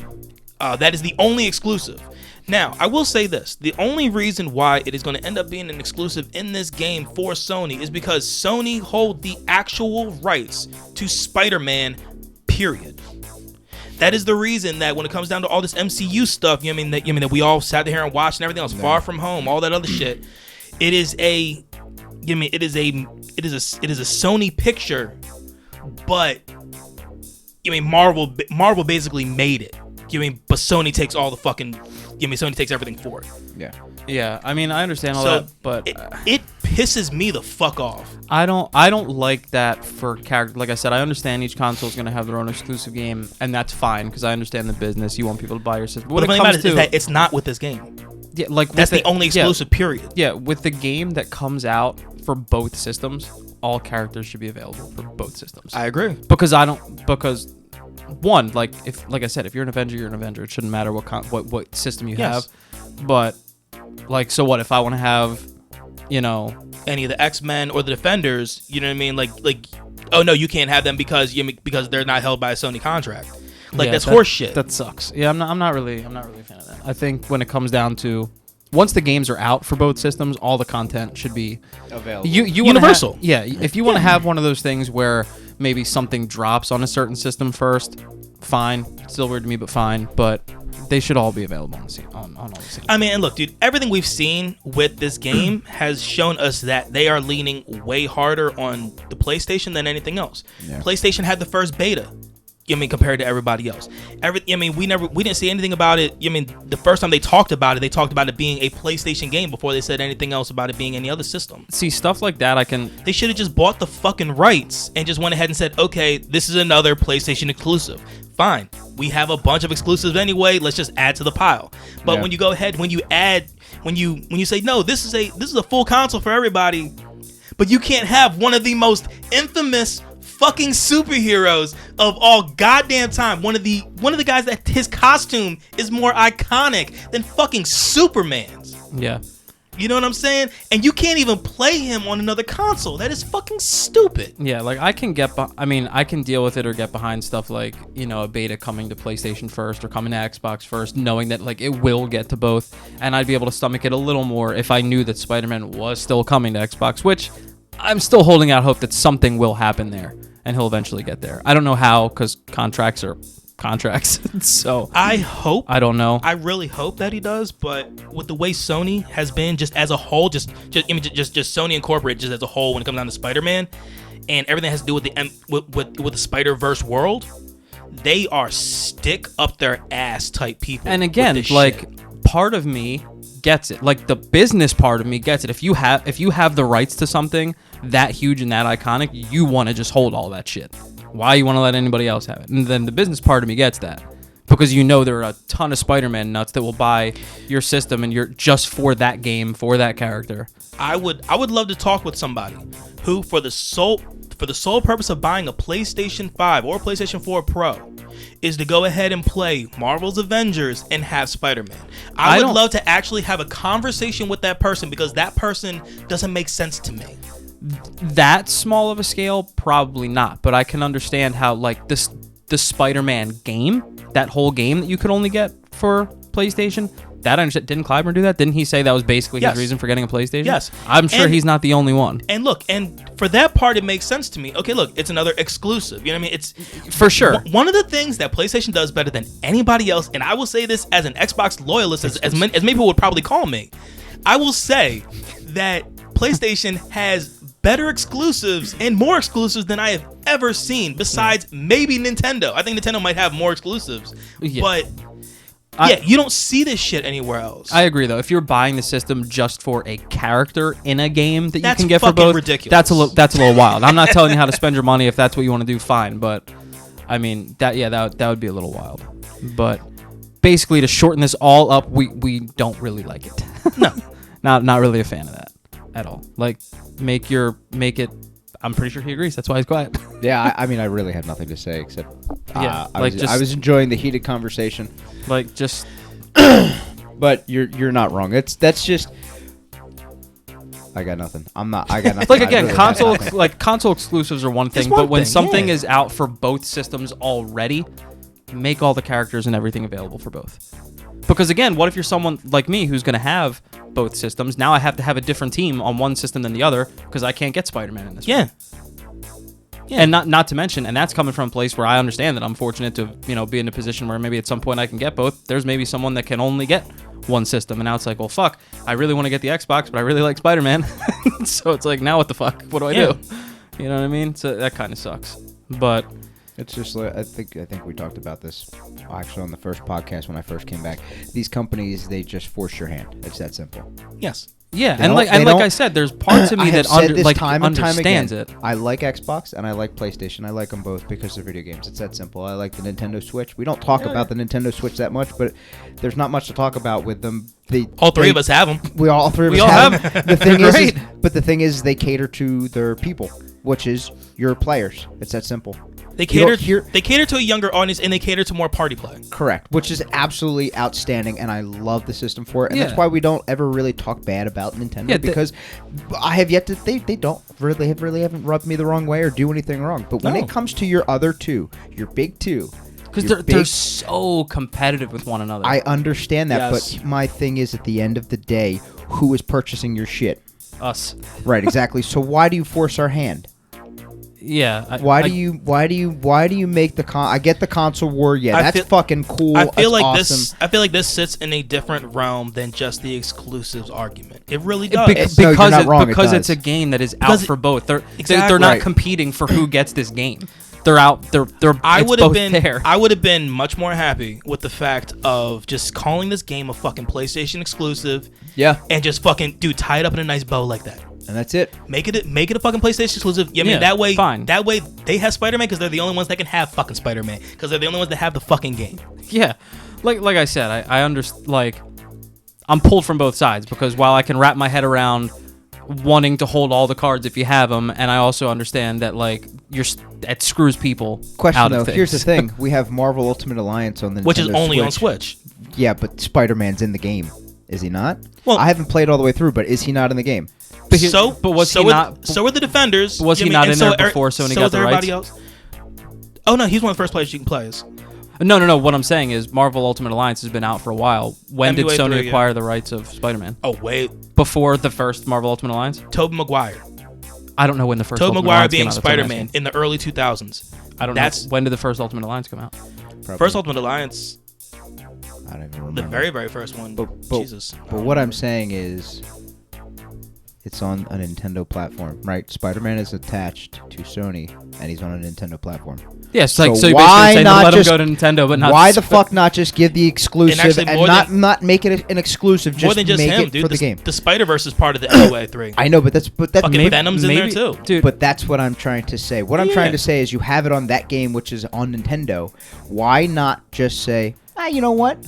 that is the only exclusive. Now, I will say this. The only reason why it is going to end up being an exclusive in this game for Sony is because Sony hold the actual rights to Spider-Man, period. That is the reason that when it comes down to all this MCU stuff, that we all sat here and watched and everything else, Far From Home, all that other shit, it is a Sony picture, but Marvel basically made it. But Sony takes all the fucking. Sony takes everything for it. Yeah. Yeah. I mean, I understand all that, but it pisses me the fuck off. I don't like that for character. Like I said, I understand each console is going to have their own exclusive game, and that's fine because I understand the business. You want people to buy your system. But what it comes to is that it's not with this game. Yeah, like that's the only exclusive. Period. Yeah, with the game that comes out for both systems, all characters should be available for both systems. I agree. Because one, like I said, if you're an Avenger, you're an Avenger. It shouldn't matter what system you have. But so what if I want to have, any of the X-Men or the Defenders? You know what I mean? Like, oh no, you can't have them because they're not held by a Sony contract. That's horseshit. That sucks. Yeah, I'm not really a fan of that. I think when it comes down to once the games are out for both systems, all the content should be available. Universal. If you want to have one of those things where maybe something drops on a certain system first, fine. Still weird to me, but fine. But they should all be available on all the systems. I mean, and look, dude, everything we've seen with this game has shown us that they are leaning way harder on the PlayStation than anything else. Yeah. PlayStation had the first beta. Compared to everybody else. We didn't see anything about it. The first time they talked about it being a PlayStation game before they said anything else about it being any other system. See, stuff like that They should have just bought the fucking rights and just went ahead and said, okay, this is another PlayStation exclusive. Fine. We have a bunch of exclusives anyway. Let's just add to the pile. But when you go ahead, when you say, no, this is a full console for everybody, but you can't have one of the most infamous fucking superheroes of all goddamn time. One of the guys that his costume is more iconic than fucking Superman's. Yeah. You know what I'm saying? And you can't even play him on another console. That is fucking stupid. Yeah, like I can deal with it or get behind stuff like, a beta coming to PlayStation first or coming to Xbox first, knowing that like it will get to both, and I'd be able to stomach it a little more if I knew that Spider-Man was still coming to Xbox, which I'm still holding out hope that something will happen there and he'll eventually get there. I don't know how, because contracts are contracts. So I hope. I don't know. I really hope that he does, but with the way Sony has been just as a whole, just Sony Incorporated just as a whole when it comes down to Spider-Man and everything has to do with the Spider-Verse world, they are stick up their ass type people. And again, part of me gets it. Like the business part of me gets it. If you have the rights to something that huge and that iconic, you want to just hold all that shit. Why you want to let anybody else have it? And then the business part of me gets that. because you know there are a ton of Spider-Man nuts that will buy your system and you're just for that game, for that character. I would love to talk with somebody who, for the sole purpose of buying a PlayStation 5 or PlayStation 4 Pro, is to go ahead and play Marvel's Avengers and have Spider-Man. I would love to actually have a conversation with that person, because that person doesn't make sense to me. That small of a scale, probably not. But I can understand how, like, the Spider-Man game, that whole game that you could only get for PlayStation, that I understand. Didn't Clyburn do that? Didn't he say that was basically his reason for getting a PlayStation? Yes. I'm sure he's not the only one. And look, and for that part, it makes sense to me. Okay, look, it's another exclusive. You know what I mean? It's for sure. One of the things that PlayStation does better than anybody else, and I will say this as an Xbox loyalist, as many people would probably call me, I will say that PlayStation has better exclusives and more exclusives than I have ever seen, besides maybe Nintendo. I think Nintendo might have more exclusives. Yeah. But you don't see this shit anywhere else. I agree, though. If you're buying the system just for a character in a game that you can get for both, ridiculous. That's a little wild. I'm not telling you how to spend your money. If that's what you want to do, fine. But I mean, that would be a little wild. But basically, to shorten this all up, we don't really like it. No, not really a fan of that at all. Like, make it. I'm pretty sure he agrees. That's why he's quiet. Yeah, I mean, I really have nothing to say except I was enjoying the heated conversation. Like, just. But you're not wrong. That's just. I got nothing. I got nothing. Like, again, console exclusives are one thing, but when something is out for both systems already, make all the characters and everything available for both. Because again, what if you're someone like me who's going to have both systems? Now I have to have a different team on one system than the other because I can't get Spider-Man in this one. Yeah. And not to mention, and that's coming from a place where I understand that I'm fortunate to, be in a position where maybe at some point I can get both. There's maybe someone that can only get one system, and now it's like, well, fuck, I really want to get the Xbox, but I really like Spider-Man. So it's like, now what the fuck? What do I do? You know what I mean? So that kind of sucks. But it's just like, I think we talked about this actually on the first podcast when I first came back. These companies, they just force your hand. It's that simple. Yes. Yeah, and like I said, there's parts of me that understands it. I like Xbox and I like PlayStation. I like them both because they're video games. It's that simple. I like the Nintendo Switch. We don't talk about the Nintendo Switch that much, but there's not much to talk about with them. All three of us have them. All three of us have them. The thing but the thing is, they cater to their people, which is your players. It's that simple. They cater to a younger audience, and they cater to more party play. Correct, which is absolutely outstanding, and I love the system for it. And that's why we don't ever really talk bad about Nintendo, because I have yet to. They really haven't rubbed me the wrong way or do anything wrong. But when it comes to your other two, your big two, because they're so competitive with one another. I understand that, but my thing is, at the end of the day, who is purchasing your shit? Us. Right, exactly. So why do you force our hand? Yeah. Why do you make the I get the console war. Yeah, that's fucking cool. I feel like awesome. I feel like this sits in a different realm than just the exclusives argument. It really does. Because it's a game that is out for both. They're not competing for who gets this game. They're out. They're I would have been much more happy with the fact of just calling this game a fucking PlayStation exclusive. Yeah. And just fucking tie it up in a nice bow like that. And that's it. Make it a fucking PlayStation exclusive. I mean, that way, fine. That way they have Spider-Man because they're the only ones that can have fucking Spider-Man because they're the only ones that have the fucking game. Yeah, like I said, I understand. Like, I'm pulled from both sides because while I can wrap my head around wanting to hold all the cards if you have them, and I also understand that it screws people. Question though, here's the thing: we have Marvel Ultimate Alliance on the Nintendo which is only Switch. On Switch. Yeah, but Spider-Man's in the game, is he not? Well, I haven't played all the way through, but is he not in the game? So are the Defenders. Was he not in there before Sony got the rights? Else? Oh no, he's one of the first players you can play as. No. What I'm saying is Marvel Ultimate Alliance has been out for a while. When did Sony acquire the rights of Spider-Man? Oh, wait. Before the first Marvel Ultimate Alliance? Tobey Maguire. I don't know when the first Ultimate Alliance being Spider-Man in the early 2000s. I don't know. When did the first Ultimate Alliance come out? Probably. First Ultimate Alliance. I don't even remember. The very, very first one. Jesus. But what I'm saying is, it's on a Nintendo platform, right? Spider-Man is attached to Sony, and he's on a Nintendo platform. Yes, so why not let him go to Nintendo, but not. Why the fuck not just give the exclusive and not make it an exclusive? Just more than just make him, it for the game. The Spider-Verse is part of the LOA 3. I know, but that's fucking Venom's in there too, dude. But that's what I'm trying to say. What I'm trying to say is, you have it on that game, which is on Nintendo. Why not just say, You know what?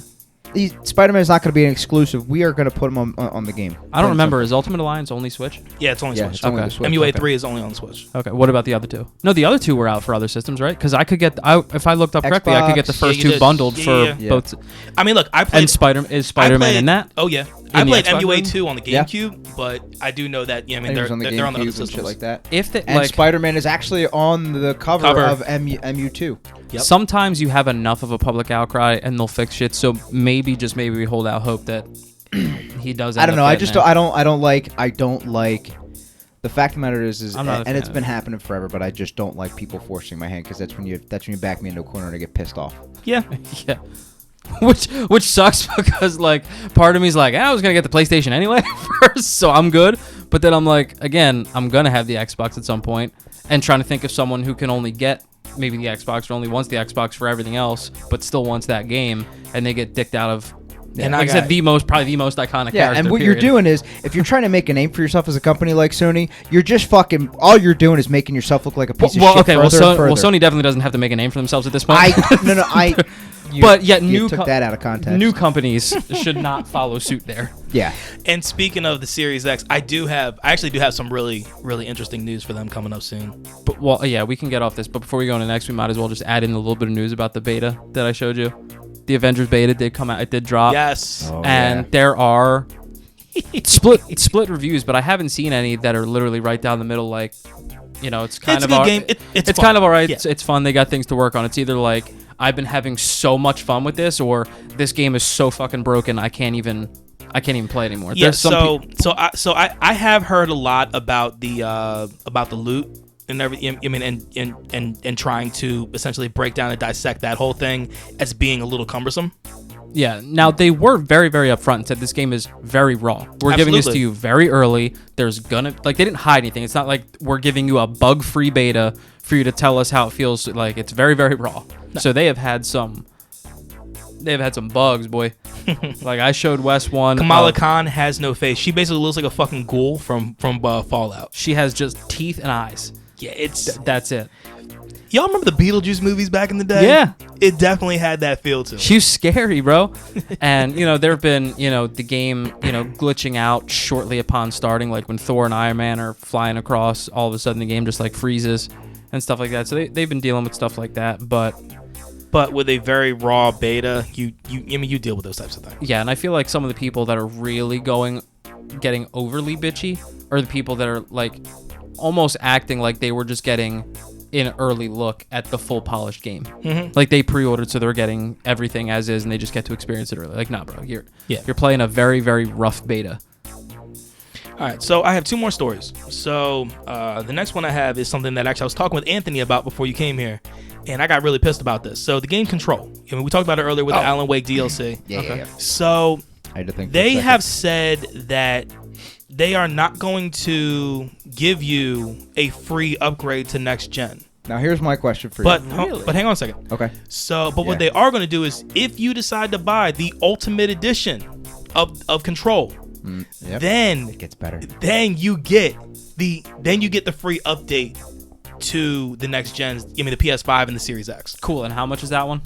Spider-Man is not going to be an exclusive. We are going to put him on the game. I don't remember. Is Ultimate Alliance only Switch? Yeah, it's only Switch. It's only Okay. the Switch. MUA 3 is only on Switch. Okay. What about the other two? No, the other two were out for other systems, right? Because I could get, if I looked up correctly, I could get the Xbox. first Yeah, two you did. bundled Yeah, for yeah. both. I mean, look, I played. And Spider-Man in that? Oh yeah, I the played Xbox MUA version? 2 on the Yeah. GameCube, but I do know that I mean And it was on the they're on the other GameCube and systems shit like that. If the, And like, Spider-Man is actually on the cover of MU2. Yep. sometimes you have enough of a public outcry and they'll fix shit. So maybe, just maybe, we hold out hope that he does. I don't know. I just don't like. The fact of the matter is, I'm not a and fan it's of been it. happening forever. But I just don't like people forcing my hand because that's when you back me into a corner and I get pissed off. Yeah, Yeah. Which sucks because like part of me is like, I was gonna get the PlayStation anyway first, so I'm good. But then I'm like, again, I'm gonna have the Xbox at some point, and trying to think of someone who can only get maybe the Xbox or only wants the Xbox for everything else, but still wants that game, and they get dicked out of. And Like I said, probably the most iconic Yeah, character. and what period. you're doing is, if you're trying to make a name for yourself as a company like Sony, you're just fucking. All you're doing is making yourself look like a piece of shit. Okay, well, further and further. Sony definitely doesn't have to make a name for themselves at this point. But yet new took that out of context. new companies should not follow suit there. Yeah. and speaking of the Series X, I actually do have some really really interesting news for them coming up soon. But well, yeah, we can get off this. But before we go into next, we might as well just add in a little bit of news about the beta that I showed you. The Avengers beta did come out. It did drop. Yes. Oh, And yeah. there are split reviews, but I haven't seen any that are literally right down the middle. Like, it's kind It's of a good all, game. It's fun. kind of all right. Yeah. It's fun. They got things to work on. It's either like I've been having so much fun with this, or this game is so fucking broken I can't even play it anymore. Yeah. There's some I have heard a lot about the loot and everything. I mean, and trying to essentially break down and dissect that whole thing as being a little cumbersome. Yeah. Now they were very, very upfront and said this game is very raw. We're giving this to Absolutely. you very early. There's they didn't hide anything. It's not like we're giving you a bug-free beta for you to tell us how it feels. Like, it's very, very raw. No. So they have had some bugs, boy. Like I showed Wes one. Kamala Khan has no face. She basically looks like a fucking ghoul from Fallout. She has just teeth and eyes. Yeah, it's That's it. y'all remember the Beetlejuice movies back in the day? Yeah. It definitely had that feel to it. She's scary, bro. And, there have been, the game, glitching out shortly upon starting, like when Thor and Iron Man are flying across, all of a sudden the game just like freezes and stuff like that. So they've been dealing with stuff like that. But with a very raw beta, you deal with those types of things. yeah, and I feel like some of the people that are really getting overly bitchy are the people that are like almost acting like they were just getting an early look at the full polished game. Mm-hmm. Like they pre-ordered, so they're getting everything as is, and they just get to experience it early. Like, nah, bro, you're playing a very, very rough beta. All right, so I have two more stories. So the next one I have is something that actually I was talking with Anthony about before you came here, and I got really pissed about this. So the game Control. I mean, we talked about it earlier with the Alan Wake DLC. Yeah. So I had to think. they have said that they are not going to give you a free upgrade to next gen. Now here's my question for you. But hang on a second. Okay. So, but Yeah. what they are going to do is, if you decide to buy the Ultimate Edition of Control, Yep. then It gets better. then you get the free update to the next gens. I mean, the PS5 and the Series X. Cool. And how much is that one?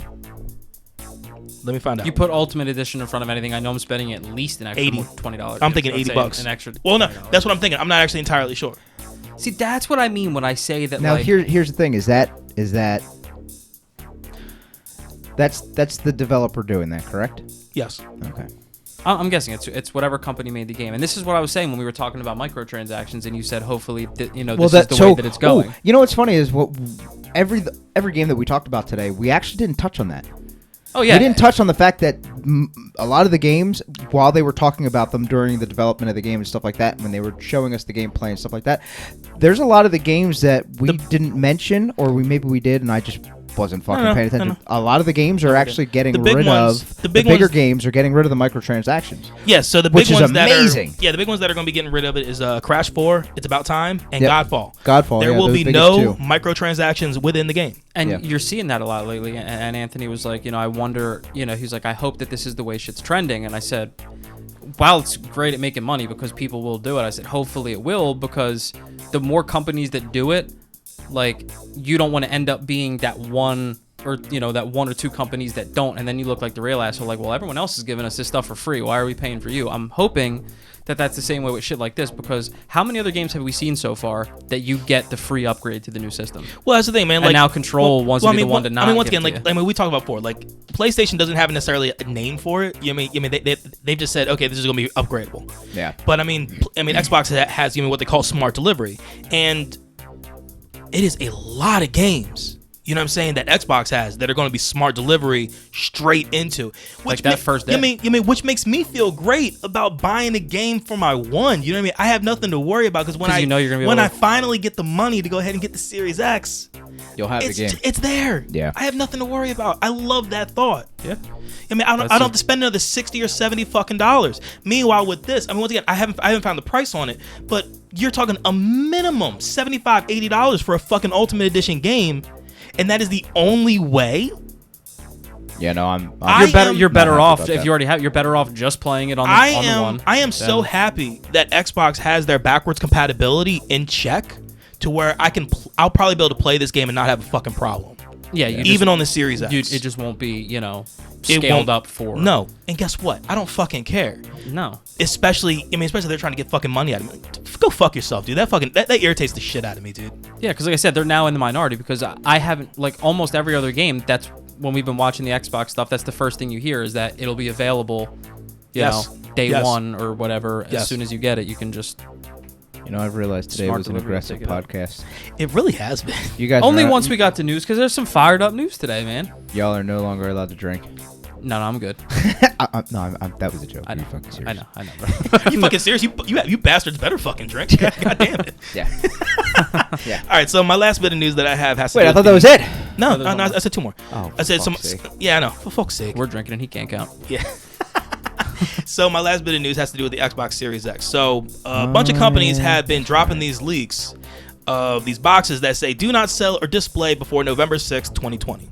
Let me find out. You put Ultimate Edition in front of anything, I know I'm spending at least an extra $80. $20. I'm thinking Let's say $80. An extra. Well, no, $20. that's what I'm thinking. I'm not actually entirely sure. See, that's what I mean when I say that. Now like, here's the thing: is that that's the developer doing that, correct? Yes. Okay. I'm guessing it's whatever company made the game, and this is what I was saying when we were talking about microtransactions, and you said hopefully this is the way that it's going. You know what's funny is every game that we talked about today, we actually didn't touch on that. Oh yeah, We didn't touch on the fact that a lot of the games, while they were talking about them during the development of the game and stuff like that, when they were showing us the gameplay and stuff like that, there's a lot of the games that we didn't mention, or maybe we did, and I just wasn't fucking paying attention. A lot of the games are actually getting The big rid ones- of the big bigger ones- games are getting rid of the microtransactions. Yes. So the Which big is ones that amazing. are the big ones that are going to be getting rid of it is Crash 4. It's about time, and Yep. Godfall. Godfall. There yeah, will those be biggest no two. microtransactions within the game. And Yeah. you're seeing that a lot lately. And Anthony was like, I wonder, he's like, I hope that this is the way shit's trending. And I said, while it's great at making money because people will do it, I said, hopefully it will, because the more companies that do it, like, you don't want to end up being that one or that one or two companies that don't, and then you look like the real asshole. Like, well, everyone else is giving us this stuff for free. Why are we paying for you? I'm hoping that that's the same way with shit like this, because how many other games have we seen so far that you get the free upgrade to the new system? Well, that's the thing, man. And now Control wants to be the one to not. I mean, once again, we talked about before. Like, PlayStation doesn't have necessarily a name for it. They've just said, okay, this is going to be upgradable. Yeah. But I mean, Xbox has what they call smart delivery, and it is a lot of games. You know what I'm saying, that Xbox has that are going to be smart delivery straight into. Like that first day. Which makes me feel great about buying a game for my One. You know what I mean? I have nothing to worry about because when I finally get the money to go ahead and get the Series X, you'll have the game. It's there. Yeah. I have nothing to worry about. I love that thought. Yeah. I don't have to spend another $60 or $70 fucking dollars. Meanwhile, with this, once again, I haven't found the price on it, but you're talking a minimum $75, $80 for a fucking Ultimate Edition game. And that is the only way. Yeah, no, you're better off if you already have. You're better off just playing it on the one. I am so happy that Xbox has their backwards compatibility in check to where I'll probably be able to play this game and not have a fucking problem. Yeah, even on the Series X, it just won't be scaled up for. No, and guess what? I don't fucking care. No, especially they're trying to get fucking money out of me. Go fuck yourself, dude. That irritates the shit out of me, dude. Yeah, because like I said, they're now in the minority because I haven't, like almost every other game. That's when we've been watching the Xbox stuff. That's the first thing you hear is that it'll be available, day one or whatever. As soon as you get it, you can just. I've realized today was an aggressive podcast. It really has been. You guys only once we got to news because there's some fired up news today, man. Y'all are no longer allowed to drink. No, I'm good. That was a joke. Are you fucking serious? I know, bro. You fucking serious? You bastards better fucking drink. God damn it. Yeah. Yeah. All right, so my last bit of news that I have has to Wait, I thought that was it. No, I said two more. Oh, I said some. Sake. Yeah, I know. For fuck's sake. We're drinking and he can't count. Yeah. So my last bit of news has to do with the Xbox Series X. So a bunch of companies have been dropping these leaks of these boxes that say do not sell or display before November 6th, 2020.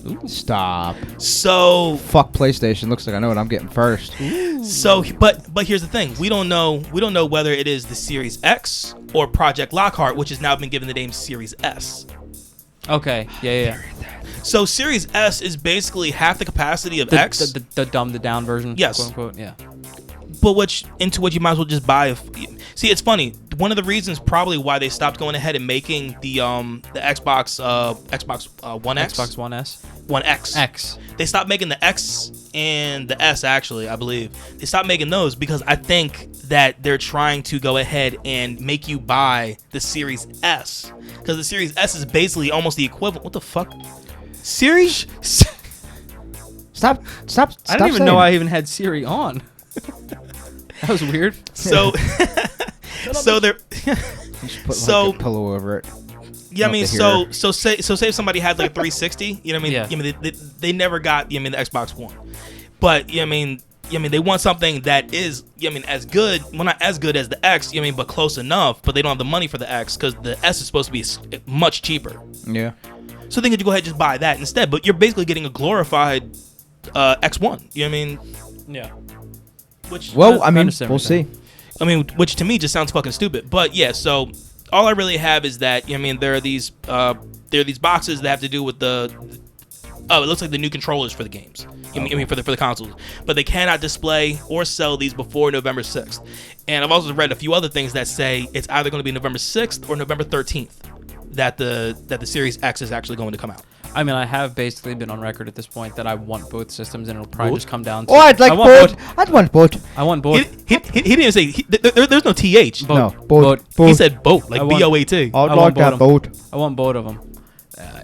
Ooh. Stop. So fuck PlayStation. Looks like I know what I'm getting first. Ooh. So, but here's the thing: we don't know whether it is the Series X or Project Lockhart, which has now been given the name Series S. Okay. Yeah. So Series S is basically half the capacity of X. The dumbed down version. Yes. Quote unquote. Yeah. But what you might as well just buy. See, it's funny. One of the reasons probably why they stopped going ahead and making the Xbox One X, Xbox One S, One X. They stopped making the X and the S. Actually, I believe they stopped making those because I think that they're trying to go ahead and make you buy the Series S because the Series S is basically almost the equivalent. What the fuck? Siri? Stop! I didn't even know I even had Siri on. That was weird. So they're so like a pillow over it. Yeah, I mean, so say if somebody had like a 360, you know what I mean? Yeah. I mean, they never got the Xbox One, but I mean, they want something that is as good, well not as good as the X, but close enough. But they don't have the money for the X because the S is supposed to be much cheaper. Yeah. So they could go ahead and just buy that instead. But you're basically getting a glorified X1. You know what I mean? Yeah. Which we'll see. I mean, which to me just sounds fucking stupid. But yeah, so all I really have is that there are these boxes that have to do with it looks like the new controllers for the games. I mean for the consoles. But they cannot display or sell these before November 6th. And I've also read a few other things that say it's either going to be November 6th or November 13th that the Series X is actually going to come out. I mean, I have basically been on record at this point that I want both systems, and it'll probably just come down to. Oh, I'd both. I'd want both. I want both. He didn't even say. There's no TH. No, both. He said both, like BOAT. I'd like that both. I want both of them.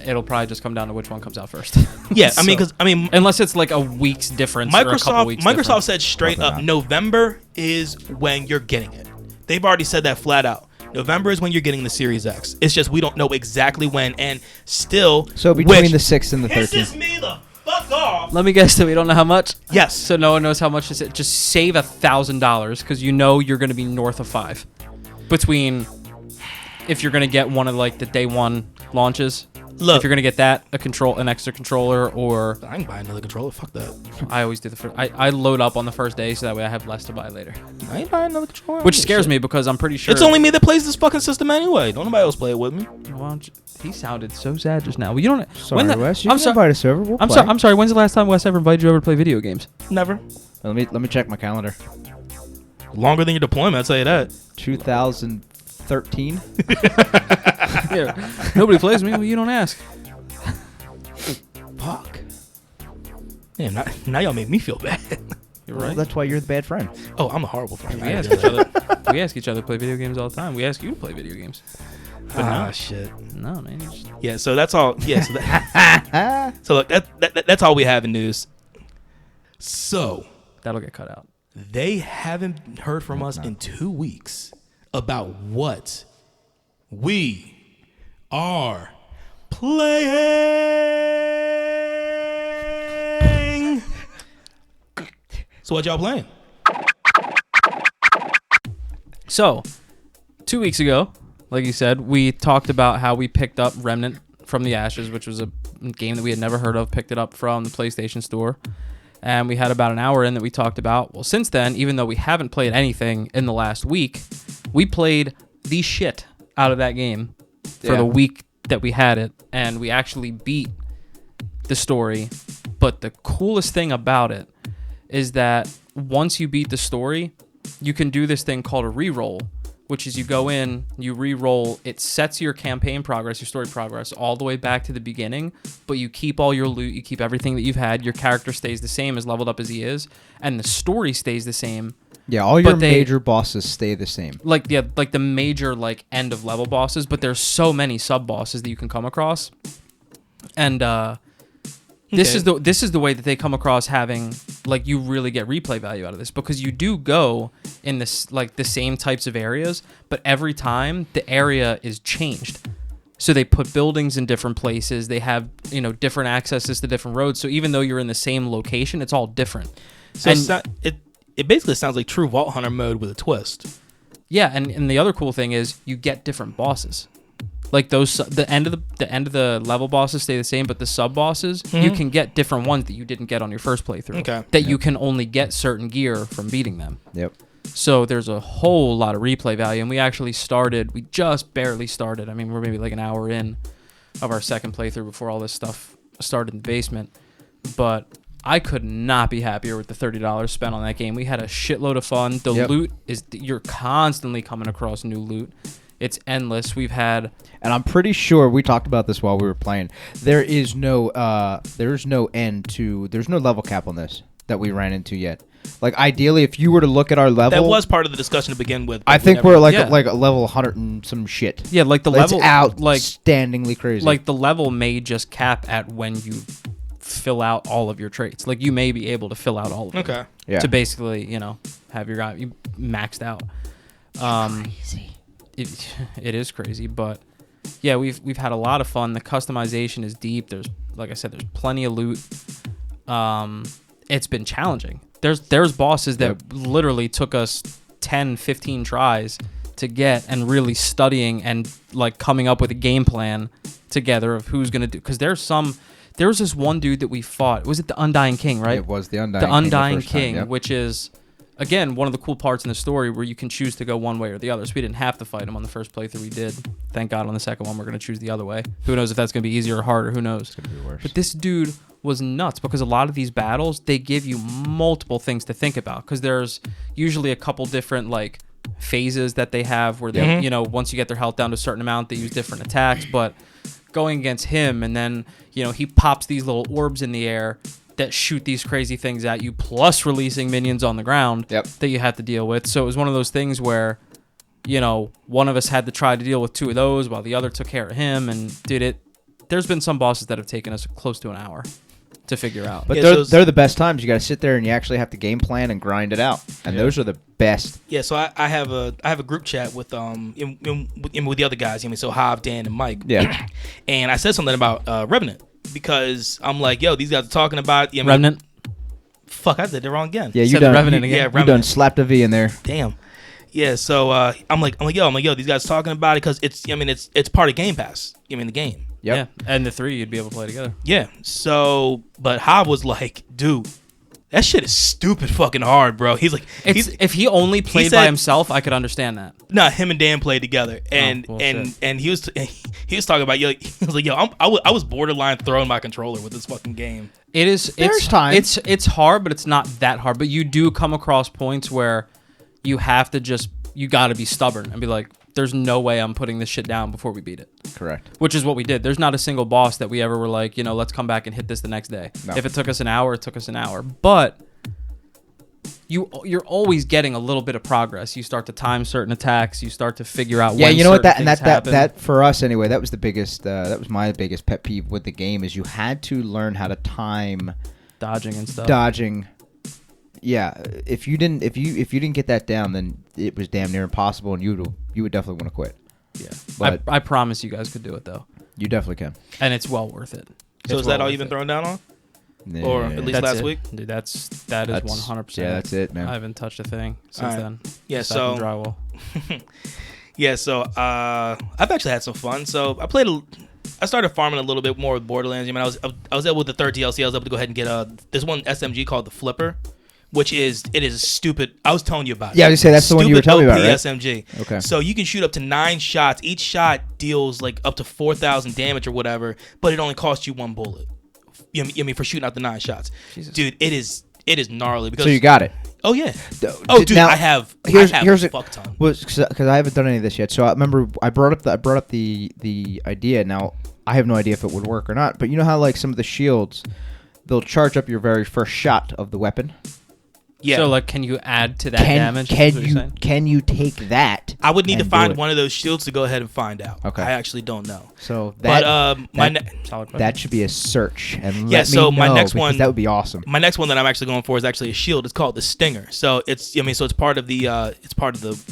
It'll probably just come down to which one comes out first. Yeah, so, I mean, unless it's like a week's difference or a couple weeks Microsoft difference. said straight up, November is when you're getting it. They've already said that flat out. November is when you're getting the Series X. It's just we don't know exactly when, and still. So between the 6th and the 13th. Pisses me the fuck off. Let me guess that we don't know how much. Yes. So no one knows how much is it. Just save $1,000 because you're going to be north of $5 between if you're going to get one of like the day one launches. Look, if you're gonna get that, an extra controller, or I can buy another controller. Fuck that. I always do the first. I load up on the first day so that way I have less to buy later. I ain't buying another controller. Which scares me because I'm pretty sure it's only me that plays this fucking system anyway. Don't nobody else play it with me. He sounded so sad just now. Well, you don't. Sorry, Wes. You I'm can sorry. invite a server. We'll I'm play. sorry. I'm sorry. When's the last time Wes ever invited you over to play video games? Never. Let me check my calendar. Longer than your deployment, I'll tell you that. 2013. Yeah. Nobody plays me. Well, you don't ask. Fuck. Yeah, now y'all make me feel bad. You're Well, right. that's why you're the bad friend. Oh, I'm a horrible friend. We ask each other. We ask each other to play video games all the time. We ask you to play video games. But no. Shit. No, man. Just... Yeah, so that's all. Yeah, so look, that's all we have in news. So That'll get cut out. they haven't heard from us in 2 weeks about what we are playing. So what y'all playing? So, 2 weeks ago, like you said, we talked about how we picked up Remnant from the Ashes, which was a game that we had never heard of, picked it up from the PlayStation Store. And we had about an hour in that we talked about. Well, since then, even though we haven't played anything in the last week, we played the shit out of that game for the week that we had it. And we actually beat the story. But the coolest thing about it is that once you beat the story, you can do this thing called a reroll, which is you go in, you re-roll, it sets your campaign progress, your story progress, all the way back to the beginning, but you keep all your loot, you keep everything that you've had, your character stays the same, as leveled up as he is, and the story stays the same. Yeah, all your major bosses stay the same. Like the major end of level bosses, but there's so many sub-bosses that you can come across. And this is the way that they come across having, like, you really get replay value out of this, because you do go in this, like, the same types of areas, but every time the area is changed. So they put buildings in different places. They have, different accesses to different roads. So even though you're in the same location, it's all different. So it basically sounds like true Vault Hunter mode with a twist. Yeah, and the other cool thing is you get different bosses. Like the end of the level bosses stay the same, but the sub bosses, you can get different ones that you didn't get on your first playthrough. Okay. That you can only get certain gear from beating them. Yep. So there's a whole lot of replay value, and we just barely started. I mean, we're maybe like an hour in of our second playthrough before all this stuff started in the basement. But I could not be happier with the $30 spent on that game. We had a shitload of fun. The loot you're constantly coming across new loot. It's endless. We've had, and I'm pretty sure we talked about this while we were playing. There's no level cap on this that we ran into yet. Like, ideally, if you were to look at our level, that was part of the discussion to begin with. I think we're like a level 100 and some shit. Yeah, like the level, it's outstandingly crazy. Like the level may just cap at when you fill out all of your traits. Like, you may be able to fill out all of them. Okay. Yeah. To basically, have your guy maxed out. Crazy. It is crazy, but yeah, we've had a lot of fun. The customization is deep. There's, like I said, there's plenty of loot. It's been challenging. There's bosses that literally took us 10, 15 tries to get, and really studying and like coming up with a game plan together of who's gonna do. Because there was this one dude that we fought. Was it the Undying King, right? It was the Undying King. The Undying King, yep. Which is, again, one of the cool parts in the story where you can choose to go one way or the other. So we didn't have to fight him on the first playthrough. We did. Thank God on the second one we're going to choose the other way. Who knows if that's going to be easier or harder. Who knows? It's going to be worse. But this dude was nuts, because a lot of these battles, they give you multiple things to think about, because there's usually a couple different like phases that they have where they, once you get their health down to a certain amount, they use different attacks. But going against him, and then, he pops these little orbs in the air that shoot these crazy things at you, plus releasing minions on the ground that you have to deal with. So it was one of those things where, one of us had to try to deal with two of those while the other took care of him, and did it. There's been some bosses that have taken us close to an hour to figure out. But they're the best times. You got to sit there and you actually have to game plan and grind it out, and those are the best. Yeah, so I have a group chat with with the other guys. So Hav, Dan, and Mike. Yeah, and I said something about Revenant, because I'm like, yo, these guys are talking about Remnant. Fuck, I did it wrong again. Yeah, you done Revenant again. Yeah, you done slapped a V in there. Damn. Yeah, so I'm like, yo, these guys are talking about it because it's part of Game Pass. The game. Yep. Yeah, and the 3 you'd be able to play together. Yeah. So, but Hob was like, dude, that shit is stupid fucking hard, bro. He's like, If he only played by himself, I could understand that. No, him and Dan played together, and he was talking about, he was like, yo, I was borderline throwing my controller with this fucking game. It's hard, but it's not that hard. But you do come across points where you have to you got to be stubborn and be like, there's no way I'm putting this shit down before we beat it. Correct. Which is what we did. There's not a single boss that we ever were like, let's come back and hit this the next day. No. If it took us an hour, it took us an hour. But you're always getting a little bit of progress. You start to time certain attacks. You start to figure out. Yeah, when you know what? That for us anyway. That was the biggest. That was my biggest pet peeve with the game is you had to learn how to time dodging and stuff. Yeah, if you didn't get that down, then it was damn near impossible, and you would definitely want to quit. Yeah, but I promise you guys could do it though. You definitely can, and it's well worth it. So is that all you've been thrown down on? Yeah. Or at least last week? Dude, that is 100%. Yeah, that's it, man. I haven't touched a thing since then. Yeah, so drywall. Yeah, so I've actually had some fun. So I started farming a little bit more with Borderlands. I mean, I was able with the third DLC. I was able to go ahead and get this one SMG called the Flipper, which is stupid. I was telling you about it. Yeah, I was gonna say that's the one you were telling me about, right? SMG. Okay. So you can shoot up to 9 shots. Each shot deals like up to 4,000 damage or whatever, but it only costs you 1 bullet. You know what I mean, for shooting out the 9 shots. Jesus. Dude, it is gnarly because. So you got it. Oh yeah. Oh dude, now, I have here's a fuck ton. Because I haven't done any of this yet. So I remember I brought up the idea. Now I have no idea if it would work or not. But you know how like some of the shields, they'll charge up your very first shot of the weapon. Yeah. So like, can you add to that damage? Can you take that? I would need to find one of those shields to go ahead and find out. Okay. I actually don't know. So that should be a search and my next one, that would be awesome. My next one that I'm actually going for is actually a shield. It's called the Stinger. So it's part of the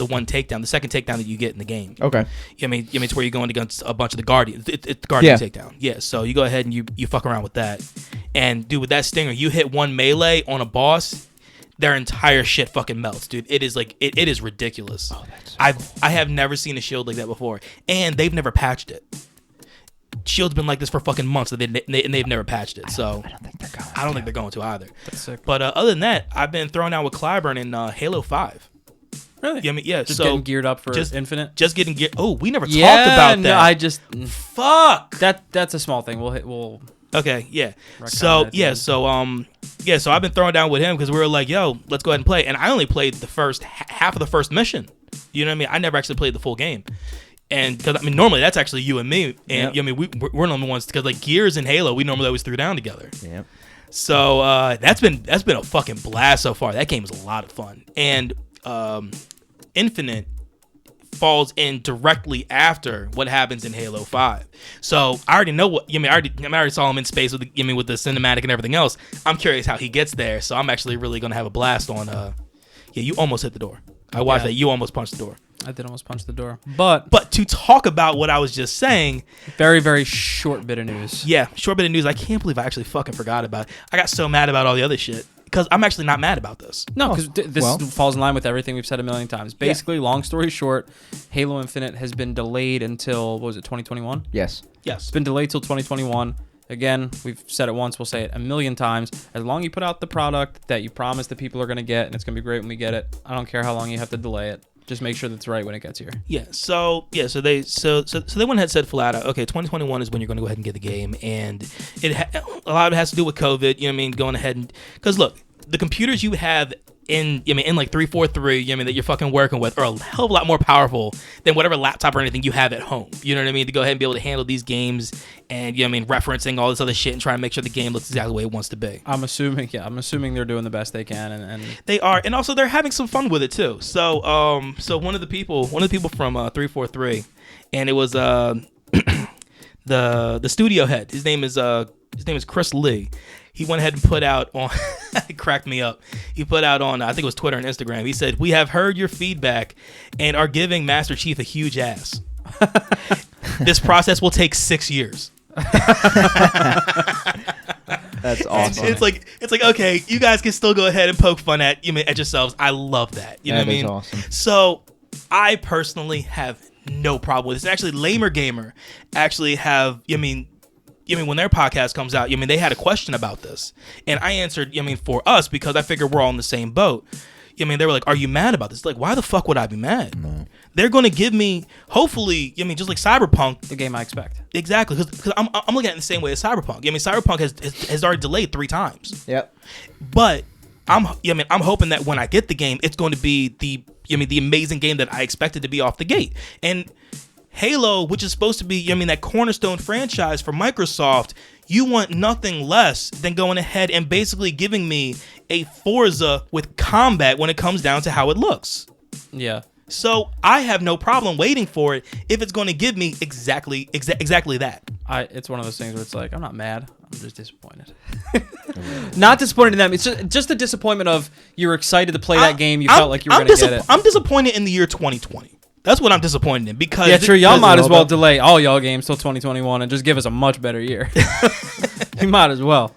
one takedown, the second takedown that you get in the game. Okay. It's where you're going against a bunch of the Guardians. It's the Guardian takedown. Yeah. So you go ahead and you fuck around with that, and dude, with that Stinger, you hit one melee on a boss, their entire shit fucking melts, dude. It is like it is ridiculous. Oh, that's so I have never seen a shield like that before, and they've never patched it. Shield's been like this for fucking months, and they've never patched it. So I don't think they're going to either. That's sick. But other than that, I've been thrown out with Clyburn in Halo 5. Really? Yeah, yeah. Just getting geared up for Infinite. Just getting geared. Oh, we never talked about that. No, fuck. That's a small thing. We'll. Okay, yeah. So I've been throwing down with him because we were like, yo, let's go ahead and play. And I only played the first half of the first mission. You know what I mean? I never actually played the full game. And because normally that's actually you and me. And we're normally ones because like Gears and Halo, we normally always threw down together. Yep. So that's been a fucking blast so far. That game is a lot of fun. And Infinite falls in directly after what happens in Halo 5. So I already know what I already saw him in space with the with the cinematic and everything else. I'm curious how he gets there. So I'm actually really gonna have a blast on you almost hit the door. I watched that. You almost punched the door. I did almost punch the door. But to talk about what I was just saying, very, very short bit of news. Yeah, short bit of news. I can't believe I actually fucking forgot about it. I got so mad about all the other shit. Because I'm actually not mad about this. No, because this falls in line with everything we've said a million times. Basically, long story short, Halo Infinite has been delayed until, what was it, 2021? Yes. It's been delayed till 2021. Again, we've said it once, we'll say it a million times. As long as you put out the product that you promise that people are going to get, and it's going to be great when we get it, I don't care how long you have to delay it. Just make sure that's right when it gets here. So they went ahead and said flat out, okay, 2021 is when you're going to go ahead and get the game, and a lot of it has to do with COVID. You know what I mean? Going ahead and because look, the computers you have in like 343, that you're fucking working with are a hell of a lot more powerful than whatever laptop or anything you have at home. You know what I mean? To go ahead and be able to handle these games and referencing all this other shit and try and make sure the game looks exactly the way it wants to be. I'm assuming they're doing the best they can and they are, and also they're having some fun with it too. So one of the people from 343, and it was the studio head. His name is Chris Lee. He went ahead and put out on it cracked me up. He put out on I think it was Twitter and Instagram. He said, "We have heard your feedback and are giving Master Chief a huge ass. This process will take 6 years." That's awesome. It's like okay, you guys can still go ahead and poke fun at yourselves. I love that. You know what I mean? That is awesome. So I personally have no problem with this. And actually, Lamer Gamer actually have, when their podcast comes out, they had a question about this. And I answered, for us, because I figured we're all in the same boat. They were like, are you mad about this? Like, why the fuck would I be mad? No. They're going to give me, hopefully, just like Cyberpunk. The game I expect. Exactly. Because I'm looking at it in the same way as Cyberpunk. Cyberpunk has already delayed 3 times. Yep. But I'm hoping that when I get the game, it's going to be the amazing game that I expected to be off the gate. And Halo, which is supposed to be, that cornerstone franchise for Microsoft, you want nothing less than going ahead and basically giving me a Forza with combat when it comes down to how it looks. Yeah. So I have no problem waiting for it if it's going to give me exactly that. It's one of those things where it's like, I'm not mad. I'm just disappointed. Not disappointed in them. It's just the disappointment of you're excited to play that game. You felt like you were going to get it. I'm disappointed in the year 2020. That's what I'm disappointed in because y'all might as well delay all y'all games till 2021 and just give us a much better year. You might as well.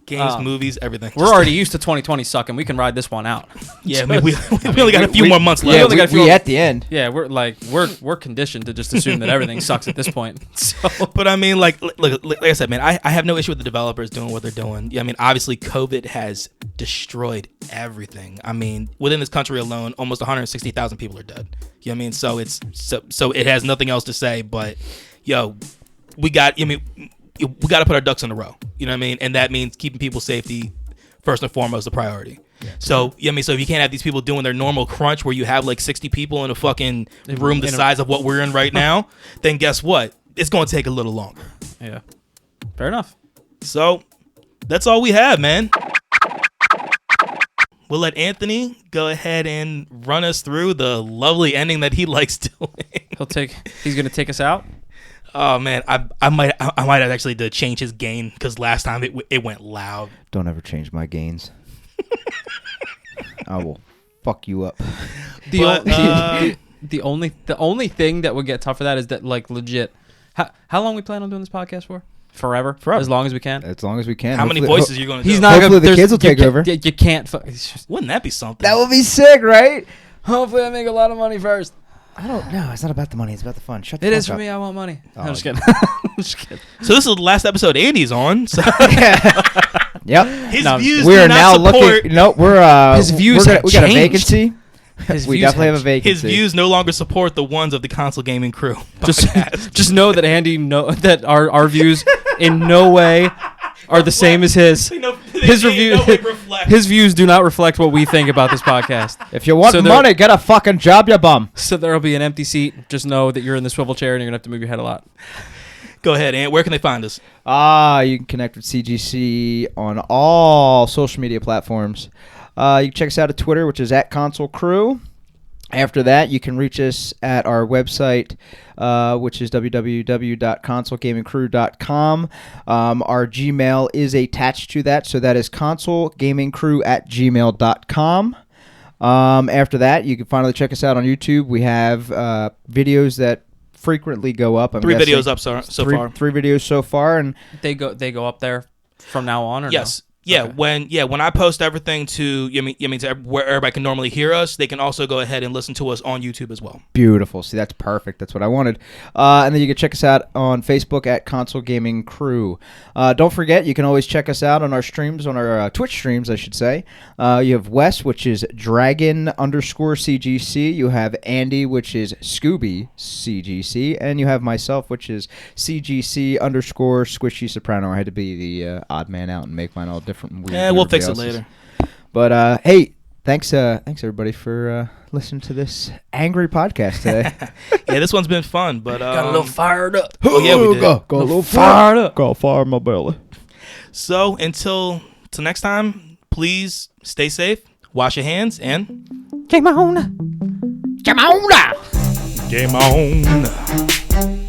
Games, movies, everything. We're already used to 2020 sucking. We can ride this one out. Yeah, we only got a few more months left. Yeah, we at the end. Yeah, we're conditioned to just assume that everything sucks at this point. So, but I mean, like I said, man, I have no issue with the developers doing what they're doing. Yeah, I mean, obviously, COVID has destroyed everything. I mean, within this country alone, almost 160,000 people are dead. You know what I mean? So so it has nothing else to say. But we got to put our ducks in a row. You know what I mean? And that means keeping people's safety first and foremost a priority. Yeah. So, so if you can't have these people doing their normal crunch where you have like 60 people in a fucking room the size of what we're in right now, then guess what? It's going to take a little longer. Yeah. Fair enough. So, that's all we have, man. We'll let Anthony go ahead and run us through the lovely ending that he likes doing. He's going to take us out? Oh man, I might have actually to change his gain because last time it went loud. Don't ever change my gains. I will fuck you up. The only thing that would get tough for that is that like legit. How long we plan on doing this podcast for? Forever. As long as we can. As long as we can. How many voices are you going to do? He's not. Hopefully the kids will take over. You can't. Wouldn't that be something? That would be sick, right? Hopefully I make a lot of money first. I don't know. It's not about the money. It's about the fun. Shut the fuck up. It up. is for me. I want money. Oh, I'm just kidding. Just kidding. So this is the last episode Andy's on. So. Yep. His views we do are not now support. Looking. No, we're. His views have we got a changed. vacancy. We definitely have a vacancy. His views no longer support the ones of the Console Gaming Crew. Just know that that our views in no way are the same as his. His views do not reflect what we think about this podcast. If you want money, get a fucking job, you bum. So there'll be an empty seat. Just know that you're in the swivel chair and you're gonna have to move your head a lot. Go ahead, Ant. Where can they find us? You can connect with CGC on all social media platforms. You can check us out at Twitter, which is @ConsoleCrew. After that, you can reach us at our website, which is www.consolegamingcrew.com. Our Gmail is attached to that, so that is consolegamingcrew@gmail.com. After that, you can finally check us out on YouTube. We have videos that frequently go up. Three videos up so far. 3 videos so far, and they go up there from now on, or yes. No? Yeah, okay. when I post everything to to where everybody can normally hear us, they can also go ahead and listen to us on YouTube as well. Beautiful. See, that's perfect. That's what I wanted. And then you can check us out on Facebook at Console Gaming Crew. Don't forget, you can always check us out on our streams, on our Twitch streams, I should say. You have Wes, which is Dragon_CGC. You have Andy, which is Scooby CGC, and you have myself, which is CGC_Squishy Soprano. I had to be the odd man out and make mine all different and weird. Yeah, we'll fix it later. But hey, thanks everybody for listening to this angry podcast today. Yeah, this one's been fun, but got a little fired up. Oh yeah, we did. Got a little fired up. Got fire in my belly. So until next time, please stay safe, wash your hands, and game on. Game on.